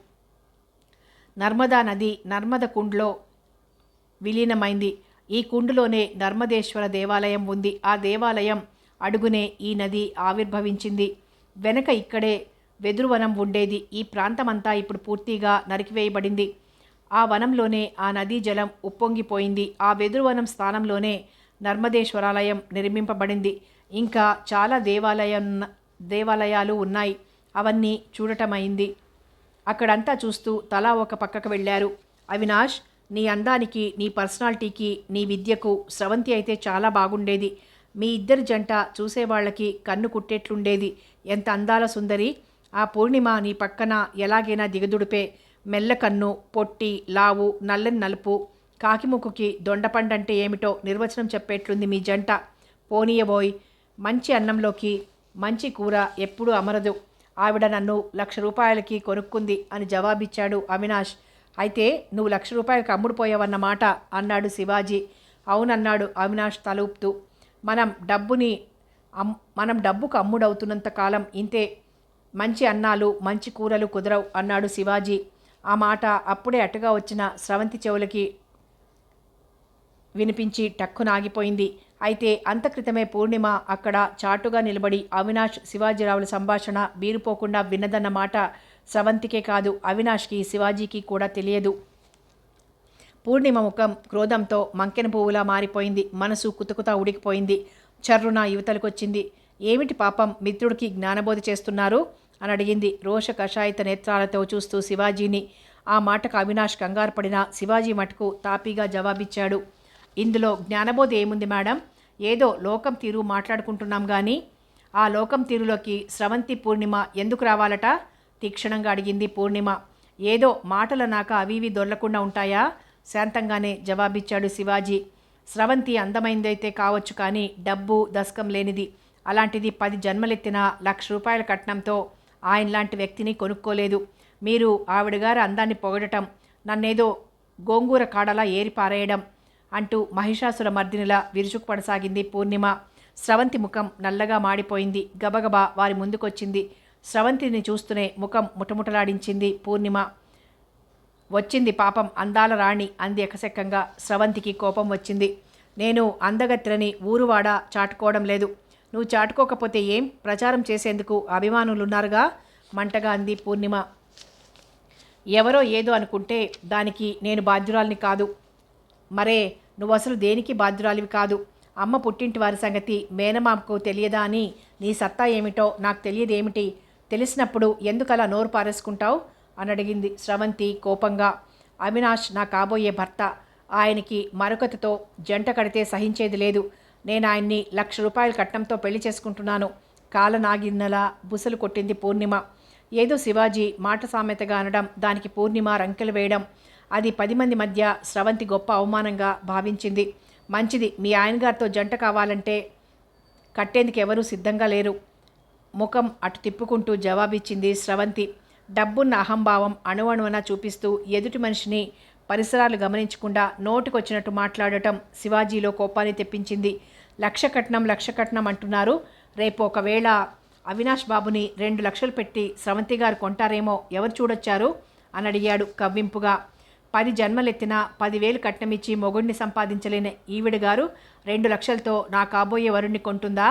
నర్మదా నది నర్మద కుండ్లో విలీనమైంది. ఈ కుండులోనే నర్మదేశ్వర దేవాలయం ఉంది. ఆ దేవాలయం అడుగునే ఈ నది ఆవిర్భవించింది. వెనక ఇక్కడే వెదురువనం ఉండేది. ఈ ప్రాంతమంతా ఇప్పుడు పూర్తిగా నరికివేయబడింది. ఆ వనంలోనే ఆ నదీ జలం ఉప్పొంగిపోయింది. ఆ వెదురువనం స్థానంలోనే నర్మదేశ్వరాలయం నిర్మింపబడింది. ఇంకా చాలా దేవాలయాలు ఉన్నాయి. అవన్నీ చూడటమైంది. అక్కడంతా చూస్తూ తలా ఒక పక్కకు వెళ్ళారు. అవినాష్, నీ అందానికి, నీ పర్సనాలిటీకి, నీ విద్యకు స్రవంతి అయితే చాలా బాగుండేది. మీ ఇద్దరి జంట చూసేవాళ్ళకి కన్ను కుట్టేట్లుండేది. ఎంత అందాల సుందరి! ఆ పూర్ణిమ నీ పక్కన ఎలాగైనా దిగదుడిపే. మెల్లకన్ను, పొట్టి, లావు, నల్లని నలుపు, కాకిముక్కుకి దొండపండంటే ఏమిటో నిర్వచనం చెప్పేట్లుంది మీ జంట. పోనీయబోయ్, మంచి అన్నంలోకి మంచి కూర ఎప్పుడూ అమరదు. ఆవిడ నన్ను ₹1,00,000 కొనుక్కుంది అని జవాబిచ్చాడు అవినాష్. అయితే నువ్వు ₹1,00,000 అమ్ముడుపోయావన్నమాట అన్నాడు శివాజీ. అవునన్నాడు అవినాష్ తలూపుతూ. మనం డబ్బుకు అమ్ముడవుతున్నంత కాలం ఇంతే. మంచి అన్నాలు, మంచి కూరలు కుదరవు అన్నాడు శివాజీ. ఆ మాట అప్పుడే అటుగా వచ్చిన స్రవంతి చెవులకి వినిపించి టక్కునాగిపోయింది. అయితే అంతక్రితమే పూర్ణిమ అక్కడ చాటుగా నిలబడి అవినాష్ శివాజీరావుల సంభాషణ బీరుపోకుండా విన్నదన్నమాట స్రవంతికే కాదు, అవినాష్కి, శివాజీకి కూడా తెలియదు. పూర్ణిమ ముఖం క్రోధంతో మంకెన పువ్వులా మారిపోయింది. మనసు కుతకుతా ఉడికిపోయింది. చర్రున యువతలకొచ్చింది. ఏమిటి పాపం, మిత్రుడికి జ్ఞానబోధ చేస్తున్నారు అని అడిగింది రోష కషాయిత నేత్రాలతో చూస్తూ శివాజీని. ఆ మాటకు అవినాష్ కంగారు పడిన శివాజీ మటుకు తాపీగా జవాబిచ్చాడు. ఇందులో జ్ఞానబోధ ఏముంది మేడం? ఏదో లోకం తీరు మాట్లాడుకుంటున్నాం కానీ ఆ లోకం తీరులోకి స్రవంతి పూర్ణిమ ఎందుకు రావాలట? తీక్షణంగా అడిగింది పూర్ణిమ. ఏదో మాటలనాక అవి దొరలకుండా ఉంటాయా? శాంతంగానే జవాబిచ్చాడు శివాజీ. స్రవంతి అందమైందైతే కావచ్చు కానీ డబ్బు దశకం లేనిది. అలాంటిది 10 జన్మలెత్తిన ₹1,00,000 కట్నంతో ఆయనలాంటి వ్యక్తిని కొనుక్కోలేదు. మీరు ఆవిడగారి అందాన్ని పొగడటం, నన్నేదో గోంగూర కాడలా ఏరి పారేయడం అంటూ మహిషాసుర మర్దినిలా విరుచుకుపడసాగింది పూర్ణిమ. స్రవంతి ముఖం నల్లగా మాడిపోయింది. గబగబా వారి ముందుకొచ్చింది. స్రవంతిని చూస్తూనే ముఖం ముటముటలాడించింది పూర్ణిమ. వచ్చింది పాపం అందాల రాణి అంది ఎకసెక్కంగా. స్రవంతికి కోపం వచ్చింది. నేను అందగత్తిని ఊరువాడ చాటుకోవడం లేదు. నువ్వు చాటుకోకపోతే ఏం, ప్రచారం చేసేందుకు అభిమానులున్నారుగా మంటగా అంది పూర్ణిమ. ఎవరో ఏదో అనుకుంటే దానికి నేను బాధ్యురాలిని కాదు. మరే, నువ్వు అసలు దేనికి బాధ్యురాలివి కాదు. అమ్మ పుట్టింటి వారి సంగతి మేనమామకు తెలియదా అని నీ సత్తా ఏమిటో నాకు తెలియదేమిటి? తెలిసినప్పుడు ఎందుకలా నోరు పారేసుకుంటావు అని అడిగింది స్రవంతి కోపంగా. అవినాష్ నా కాబోయే భర్త. ఆయనకి మరొకతితో జంట కడితే సహించేది లేదు. నేను ఆయన్ని ₹1,00,000 కట్నంతో పెళ్లి చేసుకుంటున్నాను. కాలనాగిన్నలా బుసలు కొట్టింది పూర్ణిమ. ఏదో శివాజీ మాట సామెతగా అనడం, దానికి పూర్ణిమ రంకెలు వేయడం, అది 10 మంది మధ్య స్రవంతి గొప్ప అవమానంగా భావించింది. మంచిది, మీ ఆయనగారితో జంట కావాలంటే కట్టేందుకు ఎవరూ సిద్ధంగా లేరు. ముఖం అటు తిప్పుకుంటూ జవాబిచ్చింది స్రవంతి. డబ్బున్న అహంభావం అణువణువన చూపిస్తూ ఎదుటి మనిషిని, పరిసరాలు గమనించకుండా నోటికొచ్చినట్టు మాట్లాడటం శివాజీలో కోపాన్ని తెప్పించింది. లక్ష కట్నం అంటున్నారు. రేపు ఒకవేళ అవినాష్ బాబుని 2 లక్షలు పెట్టి స్రవంతి గారు కొంటారేమో, ఎవరు చూడొచ్చారు అని అడిగాడు కవ్వింపుగా. 10 జన్మలెత్తిన 10,000 కట్నమిచ్చి మొగుడిని సంపాదించలేని ఈవిడ గారు 2 లక్షలతో నా కాబోయే వరుణ్ణి కొంటుందా?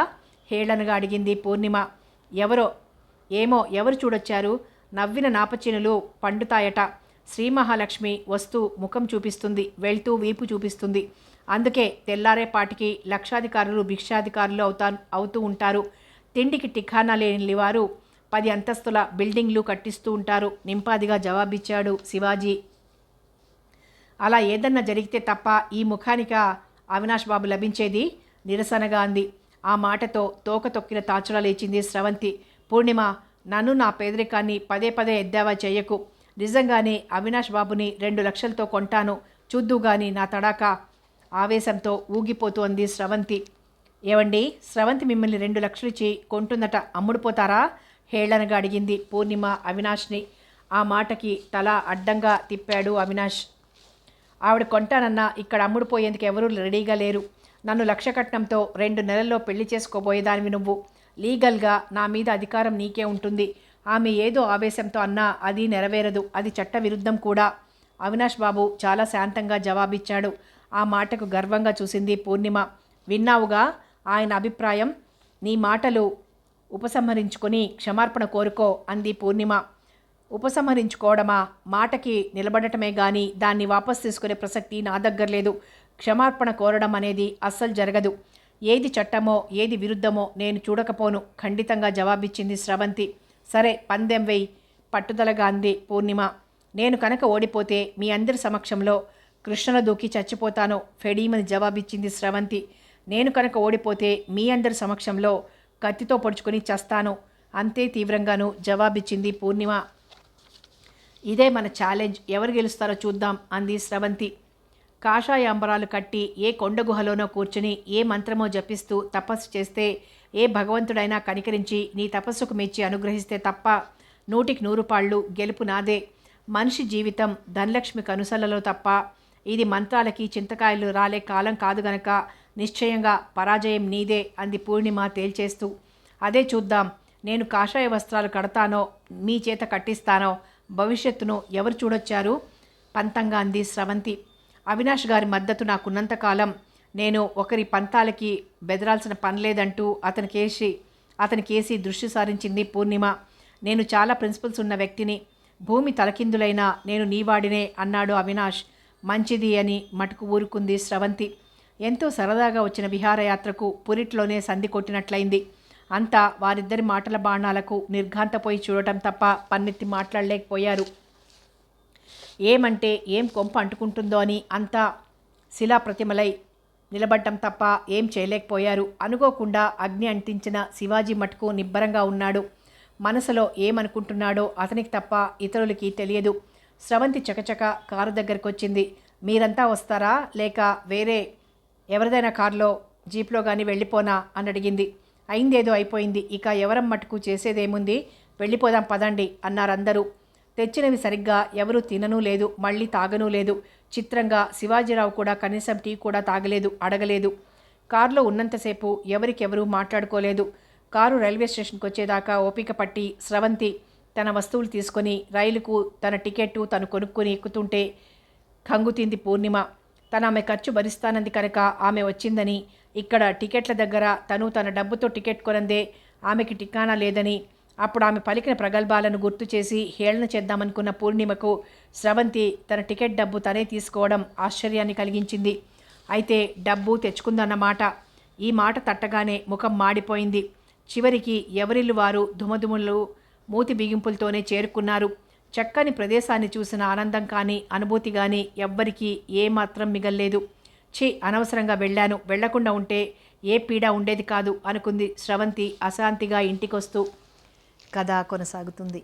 హేళనగా అడిగింది పూర్ణిమ. ఎవరు చూడొచ్చారు? నవ్విన నాపచీనులు పండుతాయట. శ్రీ మహాలక్ష్మి వస్తూ ముఖం చూపిస్తుంది, వెళ్తూ వీపు చూపిస్తుంది. అందుకే తెల్లారేపాటికి లక్షాధికారులు భిక్షాధికారులు అవుతూ ఉంటారు. తిండికి టిఖానా లేని వారు 10 అంతస్తుల బిల్డింగ్లు కట్టిస్తూ ఉంటారు నింపాదిగా జవాబిచ్చాడు శివాజీ. అలా ఏదన్నా జరిగితే తప్ప ఈ ముఖానిక అవినాష్ బాబు లభించేది? నిరసనగా అంది. ఆ మాటతో తోక తొక్కిన తాచులా లేచింది స్రవంతి. పూర్ణిమ, నన్ను నా పేదరికాన్ని పదే పదే ఎద్దావా చెయ్యకు. నిజంగానే అవినాష్ బాబుని 2 లక్షలతో కొంటాను, చూద్దుగాని నా తడాకా, ఆవేశంతో ఊగిపోతూ అంది స్రవంతి. ఏవండి, స్రవంతి మిమ్మల్ని 2 లక్షలిచ్చి కొంటుందట, అమ్ముడుపోతారా? హేళనగా అడిగింది పూర్ణిమ అవినాష్ని. ఆ మాటకి తల అడ్డంగా తిప్పాడు అవినాష్. ఆవిడ కొంటానన్నా ఇక్కడ అమ్ముడుపోయేందుకు ఎవరూ రెడీగా లేరు. నన్ను 1,00,000 కట్నంతో 2 నెలల్లో పెళ్లి చేసుకోబోయేదానివి నువ్వు. లీగల్గా నా మీద అధికారం నీకే ఉంటుంది. ఆమె ఏదో ఆవేశంతో అన్నా అది నెరవేరదు, అది చట్ట విరుద్ధం కూడా. అవినాష్ బాబు చాలా శాంతంగా జవాబిచ్చాడు. ఆ మాటకు గర్వంగా చూసింది పూర్ణిమ. విన్నావుగా ఆయన అభిప్రాయం. నీ మాటలు ఉపసంహరించుకొని క్షమార్పణ కోరుకో అంది పూర్ణిమ. ఉపసంహరించుకోవడమా? మాటకి నిలబడటమే గాని దాన్ని వాపస్ తీసుకునే ప్రసక్తి నా దగ్గర లేదు. క్షమార్పణ కోరడం అనేది అస్సలు జరగదు. ఏది చట్టమో ఏది విరుద్ధమో నేను చూడకపోను, ఖండితంగా జవాబిచ్చింది స్రవంతి. సరే, పందెం వెయ్యి, పట్టుదలగా అంది పూర్ణిమ. నేను కనుక ఓడిపోతే మీ అందరి సమక్షంలో కృష్ణలో దూకి చచ్చిపోతాను, ఫెడీమని జవాబిచ్చింది స్రవంతి. నేను కనుక ఓడిపోతే మీ అందరి సమక్షంలో కత్తితో పొడుచుకొని చస్తాను, అంతే తీవ్రంగానూ జవాబిచ్చింది పూర్ణిమ. ఇదే మన ఛాలెంజ్, ఎవరు గెలుస్తారో చూద్దాం అంది స్రవంతి. కాషాయ అంబరాలు కట్టి ఏ కొండ గుహలోనో కూర్చుని ఏ మంత్రమో జపిస్తూ తపస్సు చేస్తే ఏ భగవంతుడైనా కనికరించి నీ తపస్సుకు మెచ్చి అనుగ్రహిస్తే తప్ప 100కి 100 పాళ్ళు గెలుపు నాదే. మనిషి జీవితం ధనలక్ష్మి కనుసలలో తప్ప ఇది మంత్రాలకి చింతకాయలు రాలే కాలం కాదు గనక నిశ్చయంగా పరాజయం నీదే అంది పూర్ణిమ తేల్చేస్తూ. అదే చూద్దాం, నేను కాషాయ వస్త్రాలు కడతానో మీ చేత కట్టిస్తానో భవిష్యత్తును ఎవరు చూడొచ్చారు పంతంగా అంది స్రవంతి. అవినాష్ గారి మద్దతు నాకున్నంతకాలం నేను ఒకరి పంతాలకి బెదరాల్సిన పనిలేదంటూ అతనికేసి దృష్టి సారించింది పూర్ణిమ. నేను చాలా ప్రిన్సిపల్స్ ఉన్న వ్యక్తిని, భూమి తలకిందులైనా నేను నీవాడినే అన్నాడు అవినాష్. మంచిది అని మటుకు ఊరుకుంది స్రవంతి. ఎంతో సరదాగా వచ్చిన విహారయాత్రకు పురిట్లోనే సంధి కొట్టినట్లయింది. అంతా వారిద్దరి మాటల బాణాలకు నిర్ఘాంతపోయి చూడటం తప్ప పన్నెత్తి మాట్లాడలేకపోయారు. ఏమంటే ఏం కొంప అంటుకుంటుందో అని అంతా శిలాప్రతిమలై నిలబడ్డం తప్ప ఏం చేయలేకపోయారు. అనుకోకుండా అగ్ని అంటించిన శివాజీ మటుకు నిబ్బరంగా ఉన్నాడు. మనసులో ఏమనుకుంటున్నాడో అతనికి తప్ప ఇతరులకి తెలియదు. స్రవంతి చకచక కారు దగ్గరకు వచ్చింది. మీరంతా వస్తారా, లేక వేరే ఎవరిదైనా కారులో జీప్లో కానీ వెళ్ళిపోనా అని అడిగింది. అయిందేదో అయిపోయింది, ఇక ఎవరం మటుకు చేసేదేముంది, వెళ్ళిపోదాం పదండి అన్నారందరూ. తెచ్చినవి సరిగ్గా ఎవరూ తిననూ లేదు, మళ్ళీ తాగనూ లేదు. చిత్రంగా శివాజీరావు కూడా కనీసం టీ కూడా తాగలేదు, అడగలేదు. కారులో ఉన్నంతసేపు ఎవరికెవరూ మాట్లాడుకోలేదు. కారు రైల్వే స్టేషన్కి వచ్చేదాకా ఓపిక పట్టి స్రవంతి తన వస్తువులు తీసుకొని రైలుకు తన టికెట్టు తను కొనుక్కొని ఎక్కుతుంటే కంగుతింది పూర్ణిమ. ఆమె ఖర్చు భరిస్తానంది కనుక ఆమె వచ్చిందని, ఇక్కడ టికెట్ల దగ్గర తన డబ్బుతో టికెట్ కొనందే ఆమెకి టికానా లేదని, అప్పుడు ఆమె పలికిన ప్రగల్భాలను గుర్తు చేసి హేళన చేద్దామనుకున్న పూర్ణిమకు స్రవంతి తన టికెట్ డబ్బు తనే తీసుకోవడం ఆశ్చర్యాన్ని కలిగించింది. అయితే డబ్బు తెచ్చుకుందన్నమాట. ఈ మాట తట్టగానే ముఖం మాడిపోయింది. చివరికి ఎవరిల్లు వారు దుమదుములు మూతి బిగింపులతోనే చేరుకున్నారు. చక్కని ప్రదేశాన్ని చూసిన ఆనందం కానీ అనుభూతి కానీ ఎవ్వరికీ ఏమాత్రం మిగల్లేదు. అనవసరంగా వెళ్ళాను, వెళ్లకుండా ఉంటే ఏ పీడ ఉండేది కాదు అనుకుంది స్రవంతి అశాంతిగా ఇంటికొస్తూ. కథ కొనసాగుతుంది.